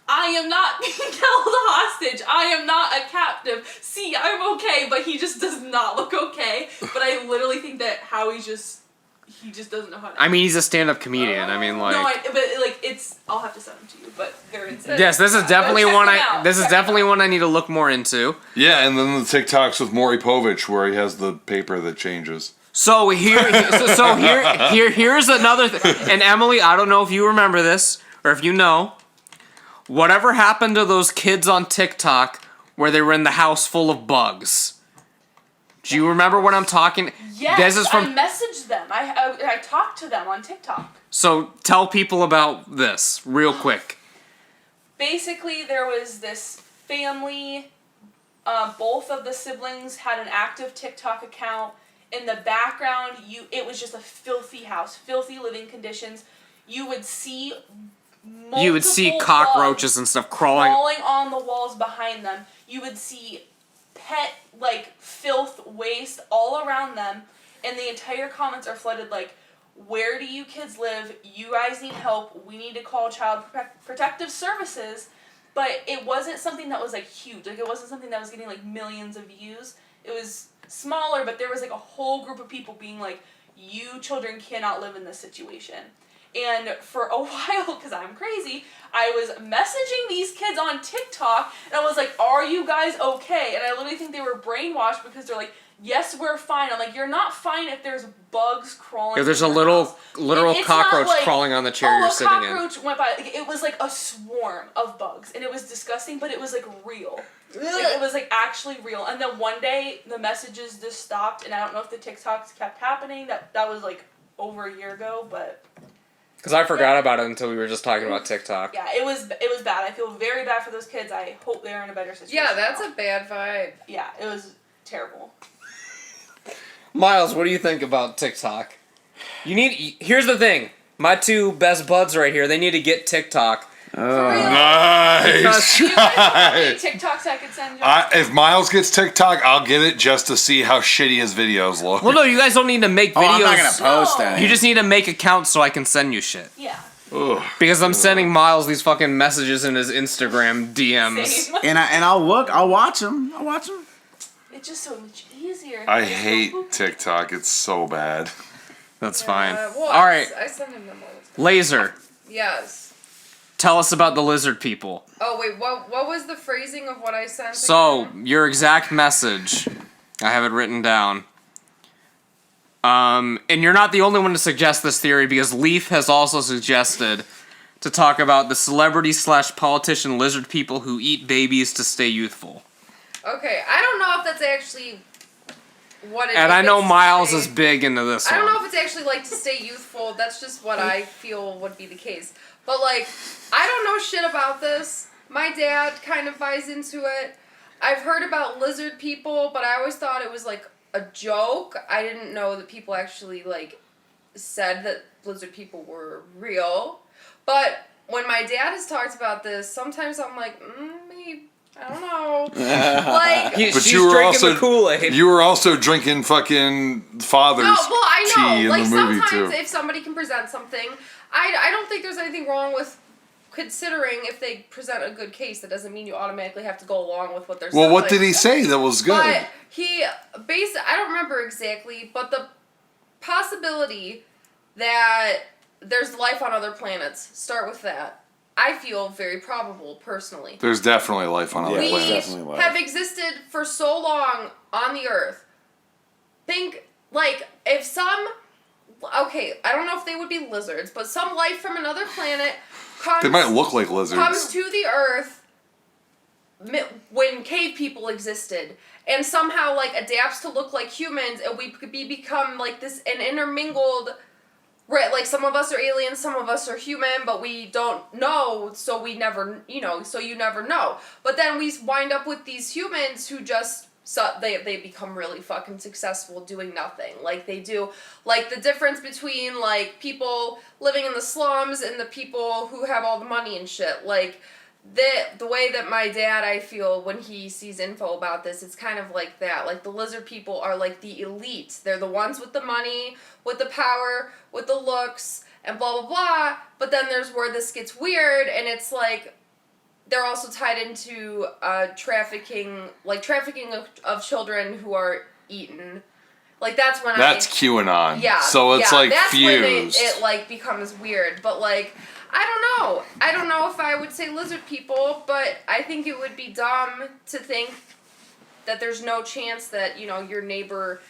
S6: I am not being held hostage. I am not a captive. See, I'm okay, but he just does not look okay. But I literally think that Howie's just he just doesn't know how to.
S1: I mean, he's a stand-up comedian. I mean, like.
S6: No, but like it's. I'll have to send them to you, but they're insane.
S1: Yes, this is definitely
S6: Check
S1: one
S6: them
S1: I.
S6: out.
S1: This is
S6: Check
S1: definitely
S6: them out.
S1: one I need to look more into.
S5: Yeah, and then the TikToks with Maury Povich where he has the paper that changes.
S1: So here's another thing. And Emily, I don't know if you remember this or if you know. Whatever happened to those kids on TikTok where they were in the house full of bugs? Do you remember what I'm talking?
S6: Yes,
S1: This is from.
S6: I messaged them. I talked to them on TikTok.
S1: So tell people about this real quick.
S6: Basically, there was this family. Both of the siblings had an active TikTok account. In the background, it was just a filthy house, filthy living conditions. You would see
S1: cockroaches
S6: bugs
S1: and stuff crawling
S6: on the walls behind them. You would see pet filth, waste all around them, and the entire comments are flooded like, "Where do you kids live? You guys need help. We need to call Child Protective Services." But it wasn't something that was huge. It wasn't something that was getting millions of views. It was smaller, but there was a whole group of people being like, "You children cannot live in this situation." And for a while, because I'm crazy, I was messaging these kids on TikTok, and I was like, "Are you guys okay?" And I literally think they were brainwashed because they're like, "Yes, we're fine." I'm like, "You're not fine if there's bugs crawling."
S1: Yeah, there's a
S6: in your house."
S1: literal
S6: It's
S1: cockroach
S6: not
S1: crawling on the chair you're sitting in.
S6: a cockroach went by. It was a swarm of bugs, and it was disgusting, but it was real. It was actually real. And then one day the messages just stopped, and I don't know if the TikToks kept happening. That was over a year ago, but.
S1: Because I forgot about it until we were just talking about TikTok.
S6: Yeah, it was bad. I feel very bad for those kids. I hope they're in a better situation.
S3: Yeah, that's
S6: now.
S3: a bad vibe.
S6: Yeah, it was terrible.
S1: Miles, what do you think about TikTok? Here's the thing. My two best buds right here, they need to get TikTok.
S5: Nice.
S6: Do you guys have any TikToks I could send you?
S5: If Miles gets TikTok, I'll get it just to see how shitty his videos look.
S1: Well, no, you guys don't need to make videos.
S4: I'm not gonna post
S6: No.
S4: any.
S1: You just need to make accounts so I can send you shit.
S6: Yeah.
S5: Ugh.
S1: Because I'm sending Miles these fucking messages in his Instagram DMs.
S6: Same.
S4: and I'll look. I'll watch them.
S6: It's just so much easier.
S5: I hate TikTok. It's so bad.
S1: That's fine.
S3: Well,
S1: All right,
S3: I send him them all the time.
S1: Laser,
S3: Yes.
S1: tell us about the lizard people.
S3: Oh wait, what was the phrasing of what I sent?
S1: So,
S3: again?
S1: your exact message. I have it written down. And you're not the only one to suggest this theory because Leaf has also suggested to talk about the celebrity/politician lizard people who eat babies to stay youthful.
S3: Okay, I don't know if that's actually what it is.
S1: And I know Miles is big into this
S3: I
S1: one.
S3: don't know if it's actually to stay youthful. That's just what I feel would be the case. But I don't know shit about this. My dad kind of buys into it. I've heard about lizard people, but I always thought it was a joke. I didn't know that people actually said that lizard people were real. But when my dad has talked about this, sometimes I'm like, maybe. I don't know.
S5: But
S1: She's
S5: you were
S1: drinking
S5: also
S1: the Kool-Aid.
S5: You were also drinking fucking father's
S6: No, well, I know.
S5: tea in
S6: Like,
S5: the movie
S6: sometimes
S5: too.
S6: if somebody can present something, I don't think there's anything wrong with considering if they present a good case. That doesn't mean you automatically have to go along with what they're saying.
S5: Well, what did he say that was good?
S6: But I don't remember exactly, but the possibility that there's life on other planets, start with that. I feel very probable, personally.
S5: There's definitely life on other
S4: Yeah,
S5: planets.
S4: there's definitely life.
S6: Have existed for so long on the Earth. Think, if some... Okay, I don't know if they would be lizards, but some life from another planet comes...
S5: They might look like lizards.
S6: Comes to the Earth when cave people existed, and somehow, adapts to look like humans, and we could become, this, an intermingled... Right, some of us are aliens, some of us are human, but we don't know, so we never, so you never know. But then we wind up with these humans who just, they become really fucking successful doing nothing. They do, the difference between, people living in the slums and the people who have all the money and shit. The way that my dad, I feel, when he sees info about this, it's kind of like that. The lizard people are, the elite. They're the ones with the money, with the power, with the looks, and blah, blah, blah. But then there's where this gets weird, and it's, they're also tied into trafficking of children who are eaten.
S3: Like that's when
S5: That's QAnon.
S3: Yeah.
S5: So it's
S3: yeah,
S5: like
S3: that's
S5: fused.
S3: when it like becomes weird. But like, I don't know. I don't know if I would say lizard people, but I think it would be dumb to think that there's no chance that, you know, your neighbor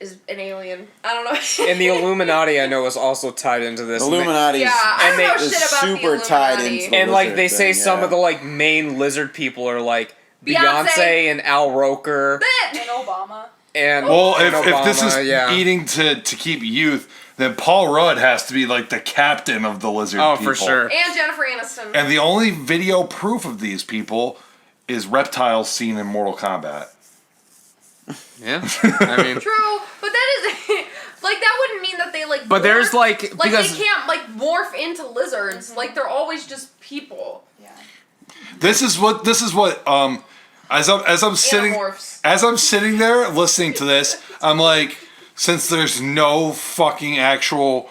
S3: is an alien. I don't know.
S1: And the Illuminati, I know, is also tied into this.
S4: Illuminati
S3: Yeah, I don't know
S4: is
S3: shit about the
S4: super tied
S3: Illuminati.
S4: into the
S1: And like
S4: lizard
S1: they say,
S4: thing,
S1: some
S4: yeah.
S1: of the like main lizard people are like
S3: Beyonce.
S1: Beyonce and Al Roker
S6: And Obama.
S1: and
S5: Well,
S1: and
S5: if this is
S1: Obama, yeah.
S5: eating to keep youth, then Paul Rudd has to be like the captain of the lizard
S1: Oh,
S5: people.
S1: for sure.
S3: And Jennifer Aniston.
S5: And the only video proof of these people is reptiles seen in Mortal Kombat.
S1: Yeah, I mean,
S3: True, but that is like that wouldn't mean that they like.
S1: But there's,
S3: morph-
S1: like,
S3: like
S1: because-
S3: they can't like morph into lizards. Like they're always just people.
S6: Yeah.
S5: This is what as I'm sitting
S3: Animorphs.
S5: as I'm sitting there listening to this, I'm like, since there's no fucking actual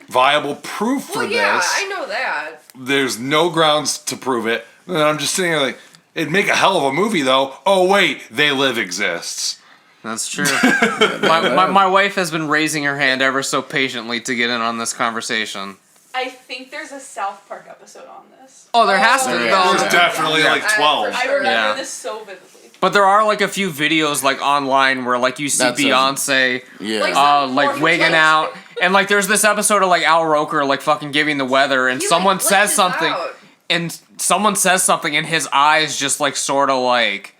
S5: viable proof for
S3: Well, yeah,
S5: this,
S3: I know that.
S5: there's no grounds to prove it. And I'm just sitting there like, it'd make a hell of a movie though. Oh wait, They Live exists.
S1: that's true. my wife has been raising her hand ever so patiently to get in on this conversation.
S6: I think there's a South Park episode on this.
S1: Oh, there has to be.
S4: There
S1: though.
S4: is.
S5: There's definitely
S1: Yeah.
S5: like 12.
S6: I remember
S1: Yeah.
S6: this so vividly.
S1: But there are like a few videos like online where like you see
S4: That's a-
S1: Beyonce
S4: Yeah.
S3: Like,
S1: like
S3: Morphin'
S1: wigging
S3: Totes.
S1: out, and like there's this episode of like Al Roker like fucking giving the weather, and
S3: He,
S1: someone
S3: like,
S1: says
S3: glitches
S1: something,
S3: out.
S1: and someone says something, and his eyes just like sort of like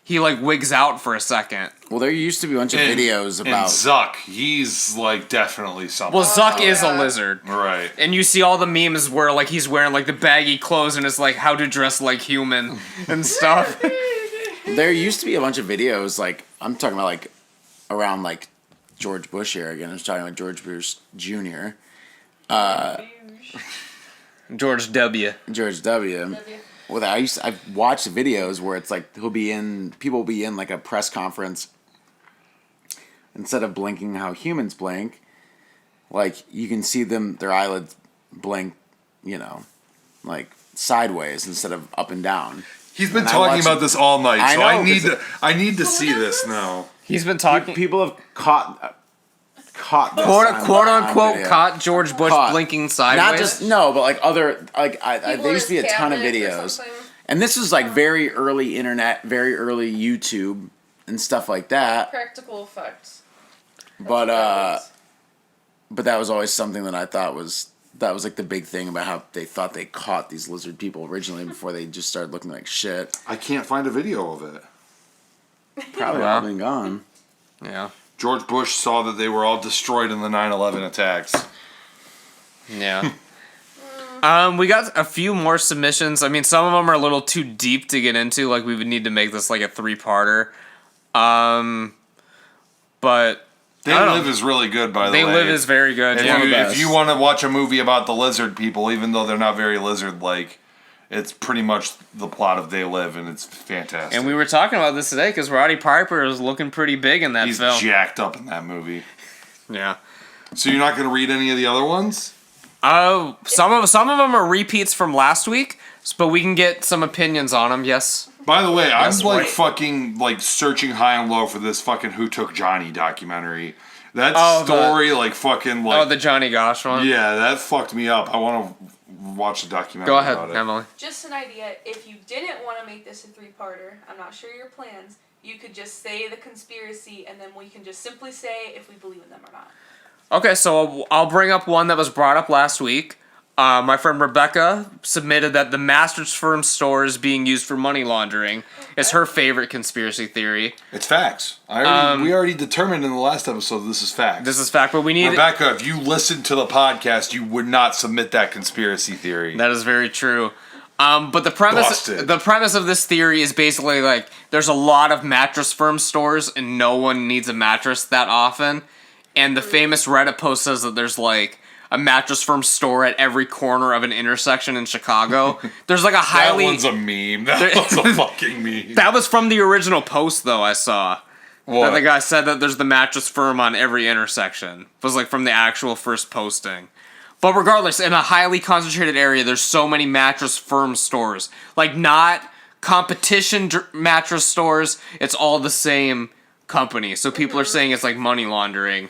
S1: he like wigs out for a second.
S4: Well, there used to be a bunch of
S5: And-
S4: videos
S5: And
S4: about.
S5: Zuck, he's like definitely something.
S1: Well, Zuck is
S3: yeah.
S1: a lizard.
S5: Right.
S1: And you see all the memes where like he's wearing like the baggy clothes and it's like how to dress like human and stuff.
S4: There used to be a bunch of videos, like, I'm talking about, like, around, like, George Bush era again. I was talking about George Bush Jr.,
S1: George W.
S4: George W. Well, I've watched videos where it's like people will be in, like, a press conference. Instead of blinking how humans blink, like, you can see their eyelids blink, you know, like, sideways instead of up and down.
S5: He's been
S4: And I
S5: talking
S4: watched-
S5: about this all night,
S4: I
S5: so
S4: know,
S5: I need to see
S3: does
S5: this
S3: this?
S5: now.
S1: He's been talking
S4: People have caught this
S1: quote
S4: on
S1: unquote
S4: video.
S1: caught George Bush
S4: Caught.
S1: blinking sideways.
S4: Not just no, but like other like
S3: People
S4: there
S3: in
S4: used to be a
S3: his
S4: ton of
S3: cabinet or
S4: videos,
S3: something.
S4: and this was like very early internet, very early YouTube and stuff like that.
S3: Practical effects.
S4: But that was always something that I thought was like the big thing about how they thought they caught these lizard people originally before they just started looking like shit.
S5: I can't find a video of it.
S4: Probably
S1: Wow.
S4: all been gone.
S1: Yeah.
S5: George Bush saw that they were all destroyed in the 9/11 attacks.
S1: Yeah. We got a few more submissions. I mean, some of them are a little too deep to get into. Like, we would need to make this like a 3-parter. But
S5: They
S1: I don't
S5: Live
S1: know.
S5: is really good, by the
S1: They
S5: way.
S1: Live is very good.
S5: If,
S1: Yeah.
S5: you,
S4: best.
S5: if you want to watch a movie about the lizard people, even though they're not very lizard-like, it's pretty much the plot of They Live, and it's fantastic.
S1: And we were talking about this today because Roddy Piper is looking pretty big in that
S5: He's
S1: film.
S5: jacked up in that movie.
S1: Yeah.
S5: So you're not going to read any of the other ones?
S1: Oh, some of them are repeats from last week, but we can get some opinions on them. Yes.
S5: By the way,
S1: Yes,
S5: I'm like
S1: right.
S5: fucking like searching high and low for this fucking Who Took Johnny documentary. That
S1: Oh,
S5: story, like fucking like
S1: Oh, the Johnny Gosh one.
S5: yeah, that fucked me up. I want to watch the documentary.
S1: Go ahead,
S5: about it.
S1: Emily.
S6: Just an idea, if you didn't want to make this a 3-parter, I'm not sure your plans, you could just say the conspiracy and then we can just simply say if we believe in them or not.
S1: Okay, so I'll bring up one that was brought up last week. My friend Rebecca submitted that the Masters Firm store is being used for money laundering. It's her favorite conspiracy theory.
S5: It's facts. We already determined in the last episode this is facts.
S1: This is fact, but we need...
S5: Rebecca, if you listened to the podcast, you would not submit that conspiracy theory.
S1: That is very true. But the premise of this theory is basically like there's a lot of Mattress Firm stores and no one needs a mattress that often. And the famous Reddit post says that there's like a Mattress Firm store at every corner of an intersection in Chicago. There's like a highly...
S5: That one's a meme. That was a fucking meme.
S1: That was from the original post, though, I saw.
S5: What?
S1: That the guy said that there's the Mattress Firm on every intersection. It was like from the actual first posting. But regardless, in a highly concentrated area, there's so many Mattress Firm stores. Like, not competition mattress stores. It's all the same company. So people are saying it's like money laundering.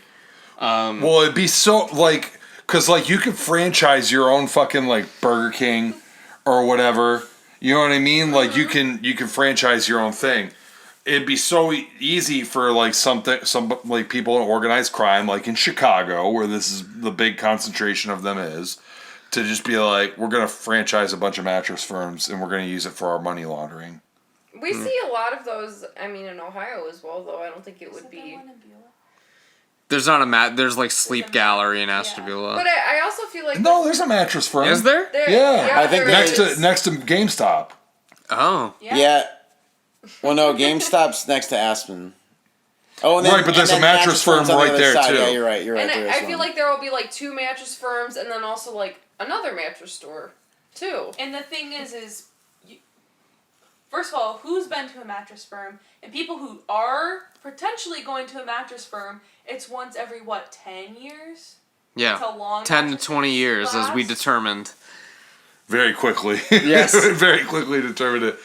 S5: Well, it'd be so, like, because, like, you could franchise your own fucking, like, Burger King or whatever. You know what I mean? Like, you can franchise your own thing. It'd be so easy for, like, some like, people in organized crime, like in Chicago, where this is the big concentration of them is, to just be like, we're going to franchise a bunch of mattress firms, and we're going to use it for our money laundering.
S3: We see a lot of those, I mean, in Ohio as well, though. I don't think it would be...
S1: There's not a there's like Sleep Gallery in Ashtabula.
S3: But I also feel like...
S5: No, there's a mattress firm.
S1: Is there?
S5: Yeah.
S4: I think
S5: next to GameStop.
S1: Oh.
S4: Yeah. Well, no, GameStop's next to Aspen. Oh, and then,
S5: right, but there's a mattress firm
S4: firms on the
S5: right
S4: other
S5: there,
S4: side.
S5: too.
S4: Yeah, you're right.
S3: And
S4: there is
S3: I feel
S4: one.
S3: like there will be like 2 mattress firms and then also like another mattress store, too.
S6: And the thing is first of all, who's been to a mattress firm? And people who are potentially going to a mattress firm, it's once every, 10 years?
S1: Yeah.
S6: That's how long
S1: 10 to 20 years, as we
S6: last?
S1: determined.
S5: Very quickly.
S1: Yes.
S5: Very quickly determined it.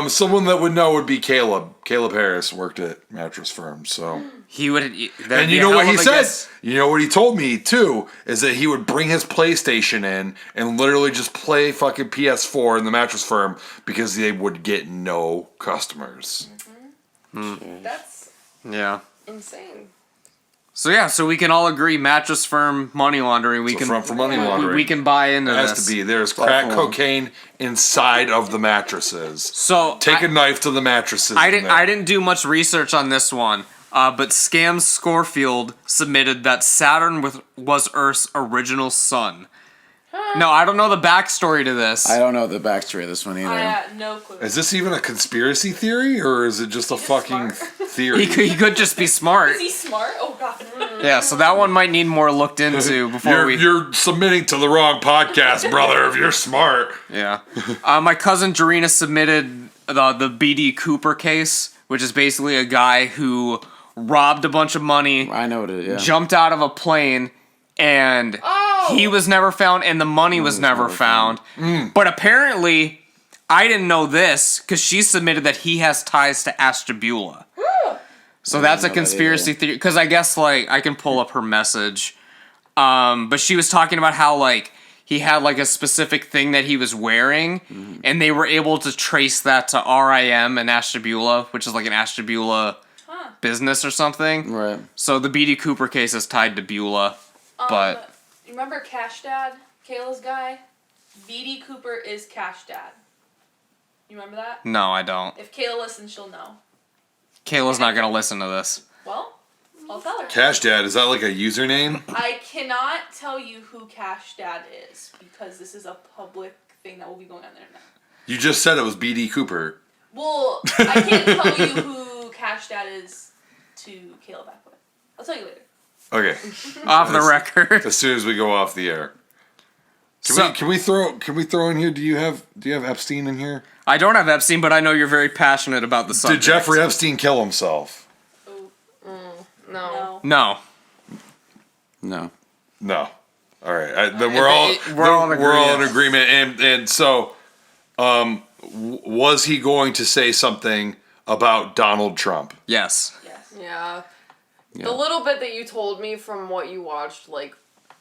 S5: Someone that would know would be Caleb. Caleb Harris worked at mattress firms, so.
S1: He would.
S5: And you know what he said? You know what he told me, too, is that he would bring his PlayStation in and literally just play fucking PS4 in the mattress firm because they would get no customers.
S3: That's
S1: Yeah.
S3: insane.
S1: So we can all agree mattress firm money laundering. We
S5: It's a
S1: can
S5: front for money laundering.
S1: We can buy into
S5: It has
S1: this.
S5: to be. There's crack
S4: Platform.
S5: cocaine inside of the mattresses.
S1: So
S5: Take a knife to the mattresses.
S1: I
S5: in
S1: didn't.
S5: there.
S1: I didn't do much research on this one. But Scam Scorefield submitted that Saturn was Earth's original sun. No, I don't know the backstory to this.
S4: I don't know the backstory of this one either.
S6: I had no clue.
S5: Is this even a conspiracy theory, or is it just a fucking theory?
S1: He could just be smart.
S6: Is he smart? Oh, God.
S1: Yeah, so that one might need more looked into before
S5: You're submitting to the wrong podcast, brother, if you're smart.
S1: Yeah. My cousin Jarena submitted the B.D. Cooper case, which is basically a guy who robbed a bunch of money,
S4: I know what it is. Yeah.
S1: jumped out of a plane, and he was never found, and the money was never found. But apparently, I didn't know this, because she submitted that he has ties to Ashtabula. So that's a
S4: know that
S1: conspiracy
S4: either.
S1: theory, because I guess, like, I can pull up her message. But she was talking about how, like, he had, like, a specific thing that he was wearing, and they were able to trace that to RIM in Ashtabula, which is, like, an Ashtabula business or something.
S4: Right.
S1: So the B.D. Cooper case is tied to Beulah, but...
S6: You remember Cash Dad, Kayla's guy? B.D. Cooper is Cash Dad. You remember that?
S1: No, I don't.
S6: If Kayla listens, she'll know.
S1: Kayla's not gonna listen to this.
S6: Well, I'll tell her.
S5: Cash Dad, is that like a username?
S6: I cannot tell you who Cash Dad is because this is a public thing that will be going on the internet.
S5: You just said it was B.D. Cooper.
S6: Well, I can't tell you who Cash Dad is to Kayla Backwood. I'll tell you later.
S5: Okay.
S1: Off the record.
S5: As soon as we go off the air. Can we throw in here? Do you have Epstein in here?
S1: I don't have Epstein, but I know you're very passionate about the subject.
S5: Did Jeffrey Epstein kill himself?
S3: No.
S1: No.
S4: No.
S5: No. All right. Then we're all
S1: We're all
S5: in agreement. And so, was he going to say something about Donald Trump?
S1: Yes.
S3: Yeah. The little bit that you told me from what you watched, like,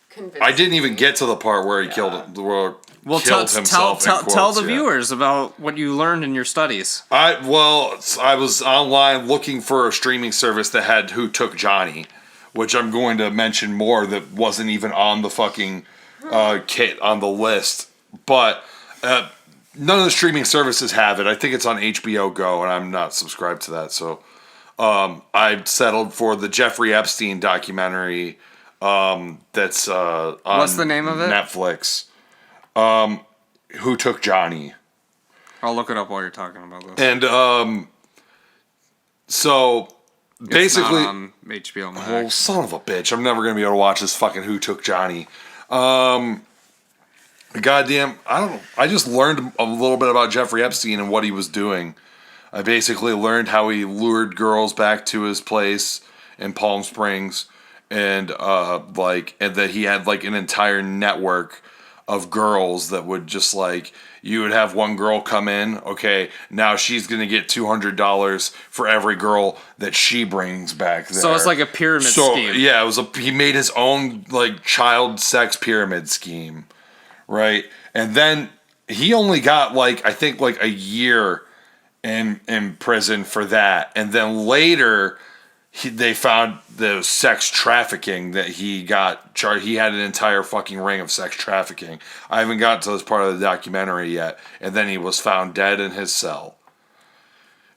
S3: convinced
S5: I didn't even
S3: me.
S5: get to the part where he killed
S1: Well,
S5: killed himself.
S1: tell the viewers about what you learned in your studies.
S5: I was online looking for a streaming service that had Who Took Johnny, which I'm going to mention more, that wasn't even on the fucking kit on the list. But none of the streaming services have it. I think it's on HBO Go, and I'm not subscribed to that. So I settled for the Jeffrey Epstein documentary that's on
S1: What's the name of it?
S5: Netflix. Who Took Johnny?
S1: I'll look it up while you're talking about this.
S5: And so basically,
S1: it's not on HBO Max.
S5: oh, son of a bitch! I'm never gonna be able to watch this fucking Who Took Johnny. Goddamn, I don't know. I just learned a little bit about Jeffrey Epstein and what he was doing. I basically learned how he lured girls back to his place in Palm Springs, and and that he had like an entire network of girls that would just like, you would have one girl come in, okay, now she's going to get $200 for every girl that she brings back there.
S1: So it's like a pyramid scheme.
S5: Yeah, he made his own like child sex pyramid scheme, right? And then he only got like, I think like a year in prison for that. And then later they found the sex trafficking that he got charged. He had an entire fucking ring of sex trafficking. I haven't gotten to this part of the documentary yet. And then he was found dead in his cell.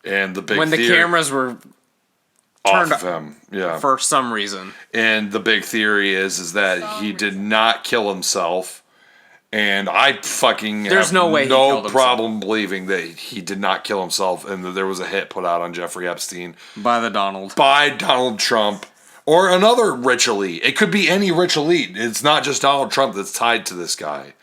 S5: And the big
S1: when the cameras were
S5: off
S1: turned
S5: of him, yeah,
S1: for some reason.
S5: And the big theory is that he did not kill himself. And I fucking
S1: There's no way he killed
S5: problem believing that he did not kill himself, and that there was a hit put out on Jeffrey Epstein
S1: by
S5: Donald Trump or another rich elite. It could be any rich elite. It's not just Donald Trump that's tied to this guy.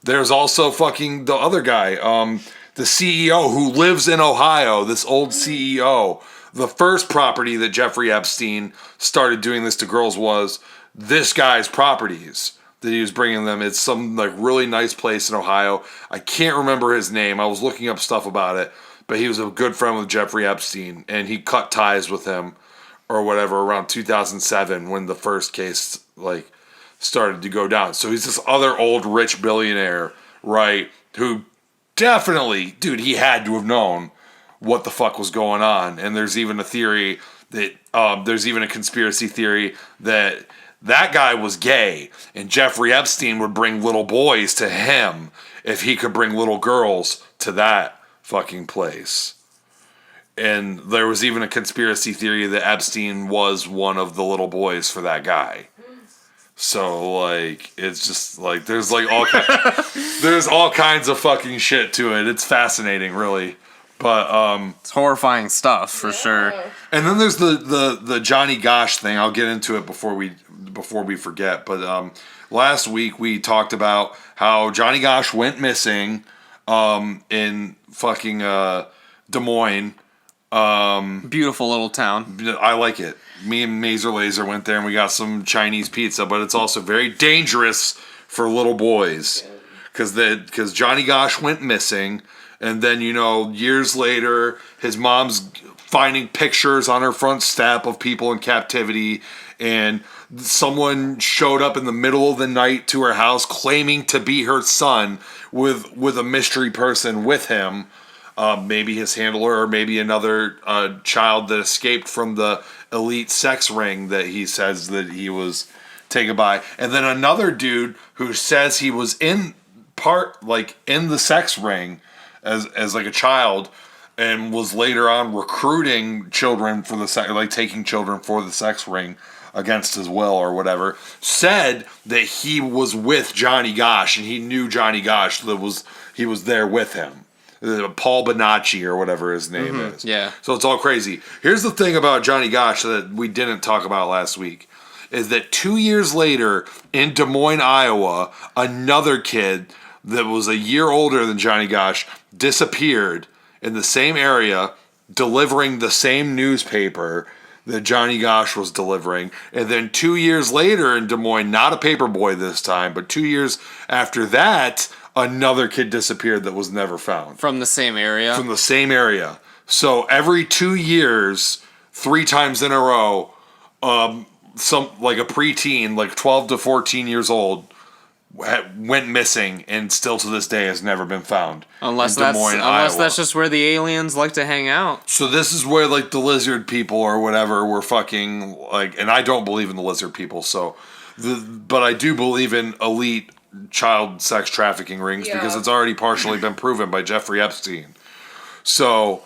S5: There's also fucking the other guy, the CEO who lives in Ohio. This old CEO. The first property that Jeffrey Epstein started doing this to girls was this guy's properties that he was bringing them. It's some like really nice place in Ohio. I can't remember his name. I was looking up stuff about it, but he was a good friend with Jeffrey Epstein, and he cut ties with him or whatever around 2007 when the first case like started to go down. So he's this other old rich billionaire, right? Who definitely, dude, he had to have known what the fuck was going on. And there's even a theory that there's even a conspiracy theory that guy was gay, and Jeffrey Epstein would bring little boys to him if he could bring little girls to that fucking place. And there was even a conspiracy theory that Epstein was one of the little boys for that guy. So, like, it's just, like, there's, like, there's all kinds of fucking shit to it. It's fascinating, really. But,
S1: it's horrifying stuff, for sure.
S5: And then there's the Johnny Gosch thing. I'll get into it before we forget. But last week we talked about how Johnny Gosch went missing in fucking Des Moines.
S1: Beautiful little town.
S5: I like it. Me and Mazer Laser went there and we got some Chinese pizza, but it's also very dangerous for little boys because Johnny Gosch went missing. And then, you know, years later, his mom's finding pictures on her front step of people in captivity. And someone showed up in the middle of the night to her house claiming to be her son with a mystery person with him. Maybe his handler or maybe another child that escaped from the elite sex ring that he says that he was taken by. And then another dude who says he was in the sex ring as like a child, and was later on recruiting children for taking children for the sex ring against his will or whatever, said that he was with Johnny Gosch and he knew Johnny Gosch, he was there with him. Paul Bonacci or whatever his name is.
S1: Yeah.
S5: So it's all crazy. Here's the thing about Johnny Gosch that we didn't talk about last week, is that 2 years later in Des Moines, Iowa, another kid that was a year older than Johnny Gosch disappeared in the same area, delivering the same newspaper that Johnny Gosch was delivering. And then 2 years later in Des Moines, not a paper boy this time, but 2 years after that, another kid disappeared that was never found.
S1: From the same area?
S5: From the same area. So every 2 years, 3 times in a row, some like a preteen, like 12 to 14 years old, went missing and still to this day has never been found.
S1: Unless that's just where the aliens like to hang out.
S5: So this is where like the lizard people or whatever were fucking like, and I don't believe in the lizard people, but I do believe in elite child sex trafficking rings because it's already partially been proven by Jeffrey Epstein. So,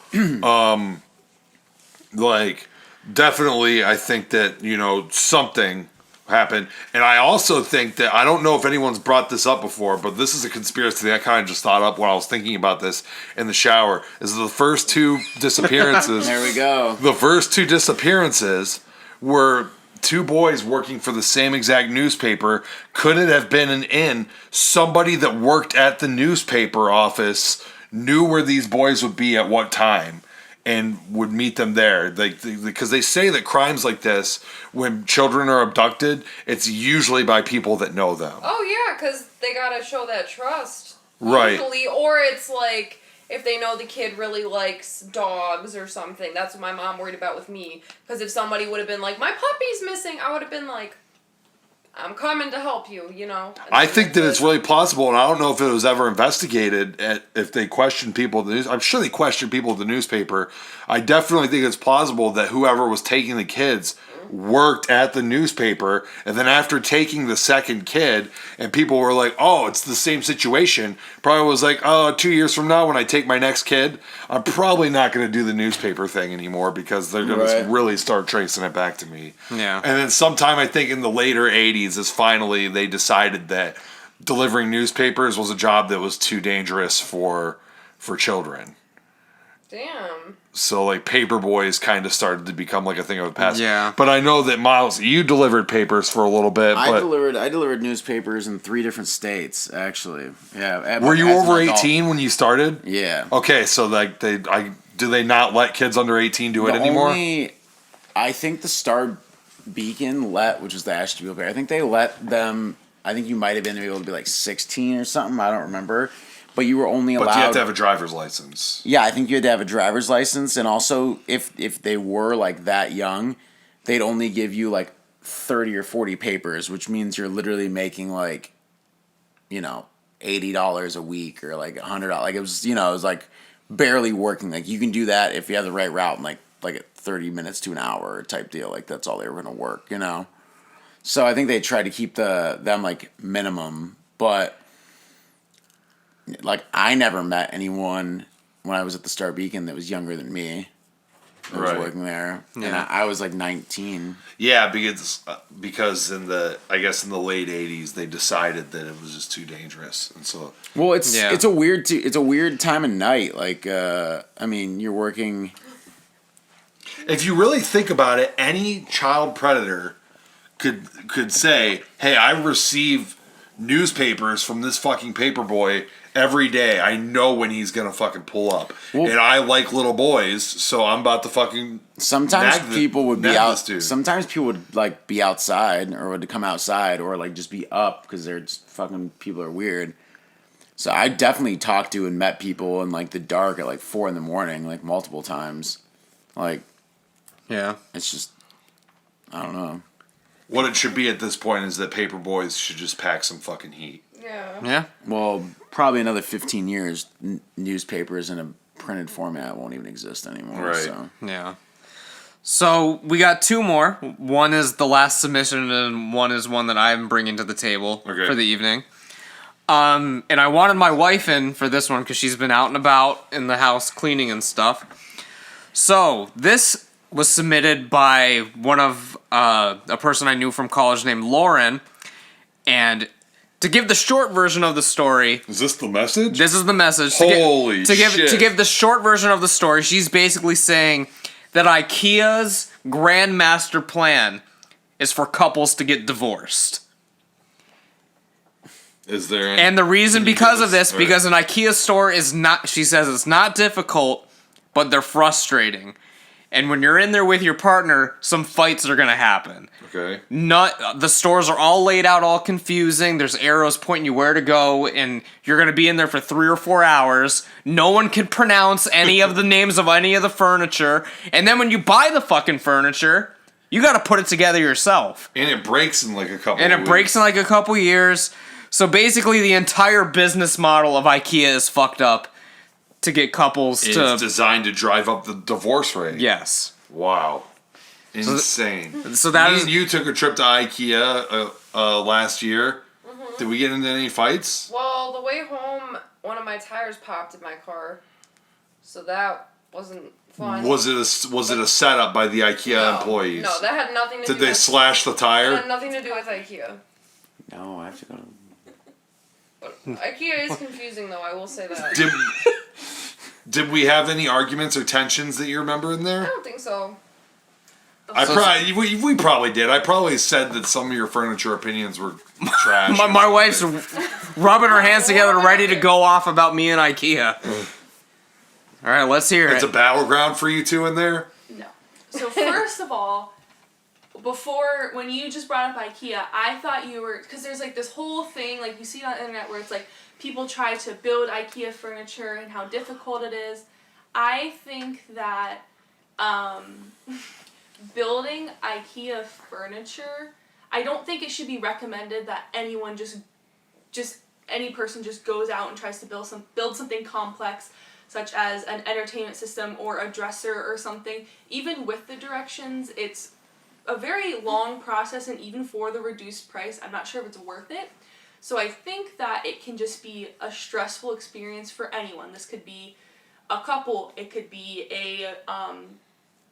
S5: like, definitely I think that, you know, something happened. And I also think that, I don't know if anyone's brought this up before, but this is a conspiracy that I kind of just thought up when I was thinking about this in the shower, is the first 2 disappearances.
S4: There we go.
S5: The first 2 disappearances were 2 boys working for the same exact newspaper. Could it have been somebody that worked at the newspaper office knew where these boys would be at what time and would meet them there. Because they say that crimes like this, when children are abducted, it's usually by people that know them.
S3: Oh yeah, because they gotta show that trust.
S5: Right.
S3: Usually, or it's like if they know the kid really likes dogs or something. That's what my mom worried about with me. Because if somebody would have been like, my puppy's missing, I would have been like, I'm coming to help you, you know?
S5: I think that it's really plausible, and I don't know if it was ever investigated, if they questioned people at the news. I'm sure they questioned people at the newspaper. I definitely think it's plausible that whoever was taking the kids worked at the newspaper, and then after taking the second kid, and people were like, oh, it's the same situation, probably was like, oh, 2 years from now when I take my next kid, I'm probably not going to do the newspaper thing anymore because they're going to really start tracing it back to me.
S1: Yeah.
S5: And then sometime, I think in the later 80s, is finally they decided that delivering newspapers was a job that was too dangerous for children.
S3: Damn.
S5: So, like, paper boys kind of started to become, like, a thing of the past.
S1: Yeah.
S5: But I know that, Miles, you delivered papers for a little bit.
S4: I
S5: But
S4: delivered newspapers in 3 different states, actually. Yeah.
S5: were you over 18 when you started?
S4: Yeah.
S5: Okay, so, like, do they not let kids under 18 do it anymore?
S4: I think the Star Beacon which is the Ashtabula paper, I think they let them, I think you might have been able to be, like, 16 or something, I don't remember. But you were only allowed...
S5: But you have to have a driver's license.
S4: Yeah, I think you had to have a driver's license, and also, if they were, like, that young, they'd only give you, like, 30 or 40 papers, which means you're literally making, like, you know, $80 a week, or, like, $100. Like, it was, you know, it was, like, barely working. Like, you can do that if you have the right route in, like at 30 minutes to an hour type deal. Like, that's all they were going to work, you know? So I think they tried to keep them, like, minimum, but... Like, I never met anyone when I was at the Star Beacon that was younger than me that was working there. Yeah. And I was, like, 19.
S5: Yeah, because in the late 80s, they decided that it was just too dangerous. And so...
S4: Well, it's a weird time of night. Like, I mean, you're working...
S5: If you really think about it, any child predator could say, hey, I receive newspapers from this fucking paperboy every day. I know when he's gonna fucking pull up, and I like little boys, so I'm about to fucking.
S4: Sometimes people would be out. Sometimes people would like be outside, or would come outside, or like just be up because they're just fucking people are weird. So I definitely talked to and met people in like the dark at like 4 a.m, like multiple times. Like, yeah, it's just I don't know.
S5: What it should be at this point is that paper boys should just pack some fucking heat.
S3: Yeah.
S1: Yeah.
S4: Well, probably another 15 years, newspapers in a printed format won't even exist anymore.
S5: Right.
S4: So.
S1: Yeah. So we got 2 more. One is the last submission, and one is one that I'm bringing to the table for the evening. And I wanted my wife in for this one because she's been out and about in the house cleaning and stuff. So this was submitted by one of a person I knew from college named Lauren, and to give the short version of the story...
S5: Is this the message?
S1: This is the message.
S5: Holy shit.
S1: To give the short version of the story, she's basically saying that IKEA's grand master plan is for couples to get divorced.
S5: Is there...
S1: And the reason because of this, because an IKEA store is not... She says it's not difficult, but they're frustrating. And when you're in there with your partner, some fights are going to happen.
S5: Okay.
S1: The stores are all laid out, all confusing. There's arrows pointing you where to go, and you're going to be in there for 3 or 4 hours. No one can pronounce any of the names of any of the furniture. And then when you buy the fucking furniture, you got to put it together yourself.
S5: And it breaks in like a couple
S1: years. So basically the entire business model of IKEA is fucked up to get couples
S5: It's designed to drive up the divorce rate.
S1: Yes.
S5: Wow. Insane.
S1: So that is...
S5: You took a trip to IKEA last year. Mm-hmm. Did we get into any fights?
S3: Well, the way home, one of my tires popped in my car, so that wasn't fun.
S5: Was it a setup by the IKEA employees?
S3: No, that had nothing to do with...
S5: Did they slash the tire?
S3: It had nothing to do with IKEA.
S4: No, I have to go to...
S3: But IKEA is confusing, though, I will say that.
S5: Did we have any arguments or tensions that you remember in there?
S3: I don't think so.
S5: We probably did. I probably said that some of your furniture opinions were trash.
S1: my wife's rubbing her hands together ready to go off about me and IKEA. All right, let's hear
S5: It's
S1: it.
S5: a battleground for you two in there?
S6: No. So first of all, when you just brought up IKEA, I thought you were, because there's like this whole thing, like you see it on the internet where it's like people try to build IKEA furniture and how difficult it is. I think that building IKEA furniture, I don't think it should be recommended that anyone any person just goes out and tries to build something complex, such as an entertainment system or a dresser or something. Even with the directions, it's a very long process, and even for the reduced price, I'm not sure if it's worth it. So I think that it can just be a stressful experience for anyone. This could be a couple, it could be a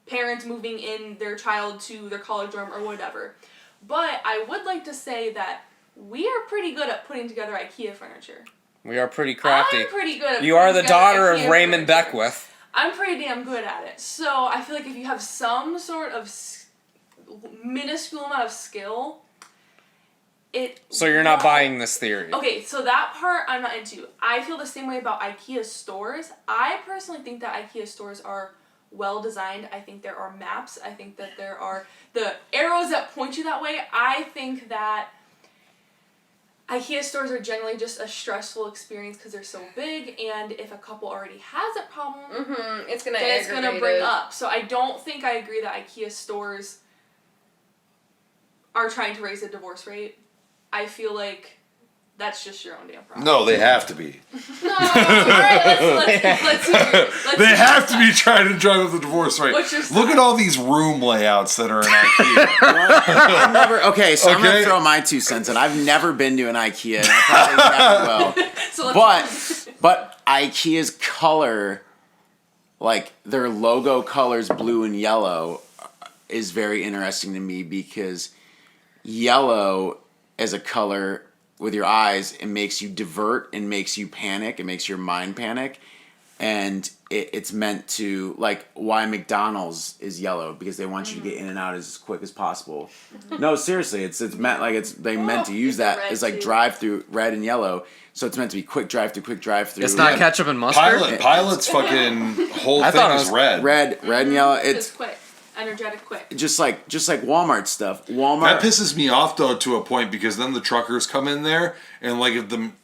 S6: parent moving in their child to their college dorm or whatever. But I would like to say that we are pretty good at putting together IKEA furniture.
S1: We are pretty crafty.
S6: I'm pretty good at
S1: You are the
S6: putting together
S1: daughter of
S6: IKEA
S1: Raymond
S6: furniture.
S1: Beckwith.
S6: I'm pretty damn good at it. So I feel like if you have some sort of minuscule amount of skill,
S1: So you're not buying this theory.
S6: Okay, so that part I'm not into. I feel the same way about IKEA stores. I personally think that IKEA stores are well designed. I think there are maps. I think that there are the arrows that point you that way. I think that IKEA stores are generally just a stressful experience because they're so big, and if a couple already has a problem,
S3: It's gonna
S6: then it's
S3: aggravate
S6: gonna bring
S3: it.
S6: up. So I don't think I agree that IKEA stores are trying to raise the divorce rate. I feel like that's just your own damn problem.
S5: No, they have to be.
S6: No, alright, let's hear it.
S5: They have to be trying to drive up the divorce rate.
S6: What's your
S5: Look at all these room layouts that are in IKEA.
S4: Okay, so I'm
S5: Okay.
S4: gonna throw my 2 cents in. I've never been to an IKEA, and I probably never will.
S6: So let's
S4: But IKEA's color, like their logo colors, blue and yellow, is very interesting to me because yellow as a color with your eyes, it makes you divert and makes you panic. It makes your mind panic. And it's meant to, like, why McDonald's is yellow, because they want you to get in and out as quick as possible. No, seriously, it's meant, like, they meant to use that as, like, drive-through, red and yellow. So it's meant to be quick drive-through, quick drive-through.
S1: It's not ketchup and mustard?
S5: Pilot's fucking whole
S1: I
S5: thing
S1: thought it
S5: is
S1: was
S5: red.
S4: Red and yellow.
S6: just
S4: It's
S6: quick. Energetic quick.
S4: just like Walmart stuff. Walmart.
S5: That pisses me off though to a point, because then the truckers come in there and like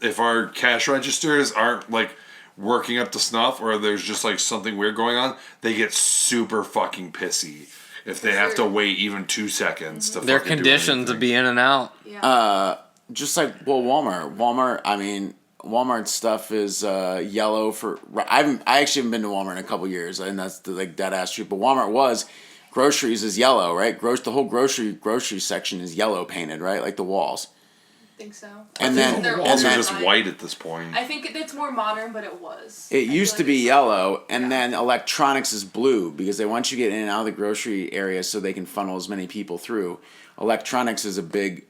S5: if our cash registers aren't like working up to snuff, or there's just like something weird going on, they get super fucking pissy if they have to wait even 2 seconds to.
S1: They're
S5: fucking do
S1: conditioned to
S5: anything.
S1: be in and out.
S6: Yeah.
S4: Just like Walmart. I mean, Walmart stuff is yellow for. I actually haven't been to Walmart in a couple years, and that's the, like dead ass truth. But Walmart was. Groceries is yellow, right? The whole grocery section is yellow painted, right? Like the walls.
S6: I think so.
S4: And
S6: I
S4: then-
S6: think they're
S5: The walls
S6: more
S5: are just
S6: modern.
S5: white at this point.
S6: I think it's more modern, but it was.
S4: It
S6: I
S4: used
S6: feel
S4: to
S6: like
S4: be
S6: it's-
S4: yellow, and
S6: Yeah.
S4: then electronics is blue because they want you to get in and out of the grocery area so they can funnel as many people through. Electronics is a big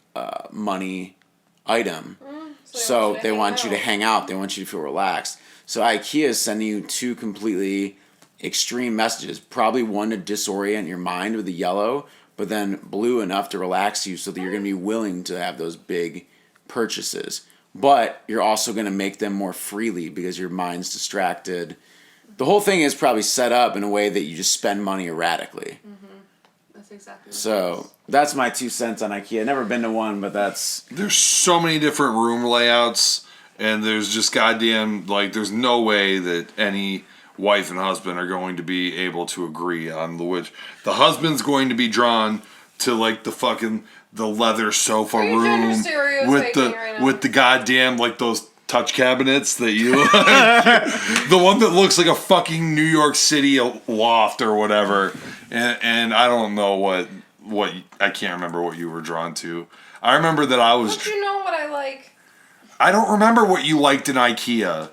S4: money item, so they want you to hang out. They want you to feel relaxed. So IKEA is sending you 2 completely extreme messages. Probably one to disorient your mind with the yellow, but then blue enough to relax you so that you're going to be willing to have those big purchases. But you're also going to make them more freely because your mind's distracted. The whole thing is probably set up in a way that you just spend money erratically.
S6: That's exactly what it
S4: So
S6: is.
S4: that's my 2 cents on IKEA. Never been to one, but that's...
S5: There's so many different room layouts, and there's just goddamn, like, there's no way that any wife and husband are going to be able to agree on which. The husband's going to be drawn to, like, the leather sofa
S3: Are you gender
S5: room
S3: stereotyping right now?
S5: with the goddamn, like, those touch cabinets that you like. The one that looks like a fucking New York City loft or whatever. And I don't know what I can't remember what you were drawn to. I remember that I was...
S3: Don't you know what I like?
S5: I don't remember what you liked in IKEA.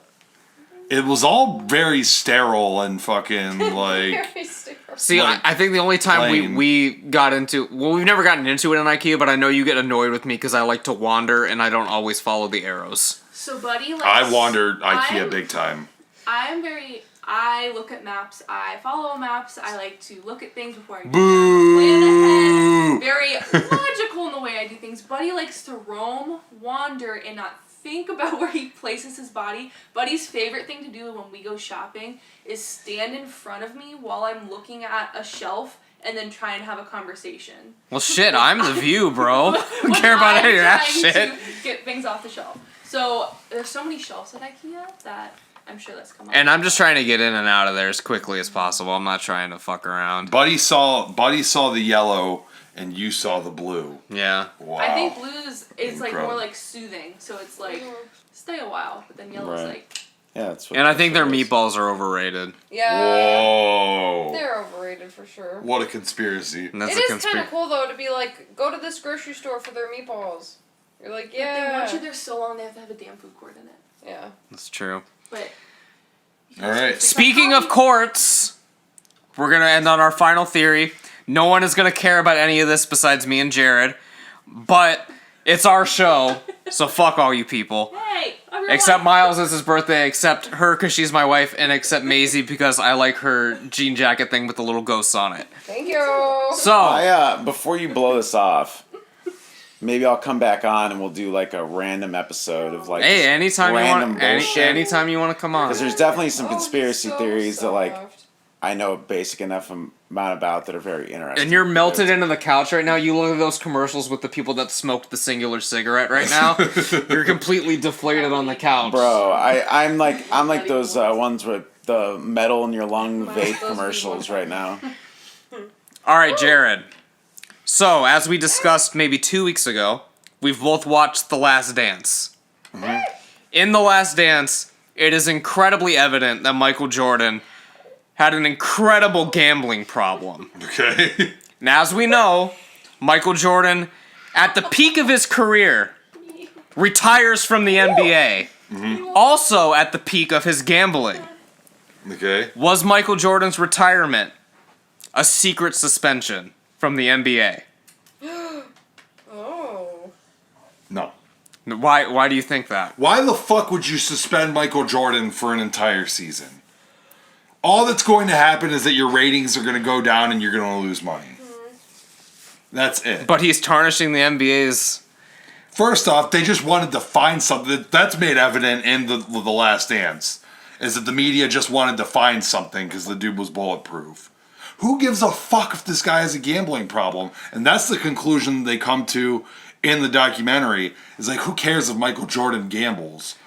S5: It was all very sterile and fucking like...
S3: Very stupid.
S1: See,
S5: Like,
S1: I think the only time
S5: plain.
S1: we got into... Well, we've never gotten into it in IKEA, but I know you get annoyed with me because I like to wander and I don't always follow the arrows.
S6: So, buddy, let's...
S5: I wandered IKEA
S6: I'm-
S5: big time.
S6: I look at maps. I follow maps. I like to look at things before I do them.
S5: Boo!
S6: Plan ahead. Very logical in the way I do things. Buddy likes to roam, wander, and not think about where he places his body, Buddy's favorite thing to do when we go shopping is stand in front of me while I'm looking at a shelf and then try and have a conversation.
S1: Well, shit, I'm the view, bro. I don't care about any of that shit.
S6: To get things off the shelf. So there's so many shelves at IKEA that I'm sure that's come up.
S1: And I'm just trying to get in and out of there as quickly as possible. I'm not trying to fuck around.
S5: Buddy saw the yellow, and you saw the blue.
S1: Yeah.
S5: Wow.
S6: I think blue is like
S5: Incredible.
S6: more like soothing, so it's like stay a while, but then yellow's
S4: Right.
S6: like.
S4: Yeah, that's what.
S1: And I think their
S4: it is.
S1: meatballs are overrated.
S3: Yeah.
S5: Whoa.
S3: They're overrated for sure.
S5: What a conspiracy.
S1: And that's
S3: It
S1: a
S3: is kind
S1: conspiracy.
S3: of cool though to be like, go to this grocery store for their meatballs. You're like,
S6: But
S3: yeah.
S6: then once you're there so long, they have to have a damn food court in it.
S3: Yeah.
S1: That's true.
S6: But.
S5: All right.
S1: Speaking of courts, we're going to end on our final theory. No one is going to care about any of this besides me and Jared. But it's our show, so fuck all you people.
S6: Hey,
S1: Except Miles, it's his birthday, except her because she's my wife, and except Maisie because I like her jean jacket thing with the little ghosts on it.
S3: Thank you.
S1: So,
S4: Before you blow this off, maybe I'll come back on and we'll do like a random episode of like.
S1: hey, anytime
S4: random
S1: you
S4: bullshit.
S1: want to come on.
S4: Because there's definitely some
S3: Oh,
S4: conspiracy
S3: so
S4: theories that like
S3: soft.
S4: I know a basic enough amount about that are very interesting.
S1: And you're melted into the couch right now. You look at those commercials with the people that smoked the singular cigarette right now. You're completely deflated on the couch.
S4: Bro, I'm like those ones with the metal in your lung vape commercials right now.
S1: All right, Jared. So, as we discussed maybe 2 weeks ago, we've both watched The Last Dance.
S4: Mm-hmm.
S1: In The Last Dance, it is incredibly evident that Michael Jordan had an incredible gambling problem.
S5: Okay.
S1: And as we know, Michael Jordan, at the peak of his career, retires from the NBA. Also at the peak of his gambling.
S5: Okay.
S1: Was Michael Jordan's retirement a secret suspension from the NBA?
S3: Oh.
S5: No.
S1: Why do you think that?
S5: Why the fuck would you suspend Michael Jordan for an entire season? All that's going to happen is that your ratings are going to go down and you're going to lose money. That's it.
S1: But he's tarnishing the NBA's...
S5: First off, they just wanted to find something that's made evident in the Last Dance, is that the media just wanted to find something because the dude was bulletproof. Who gives a fuck if this guy has a gambling problem? And that's the conclusion they come to in the documentary. Is like, who cares if Michael Jordan gambles?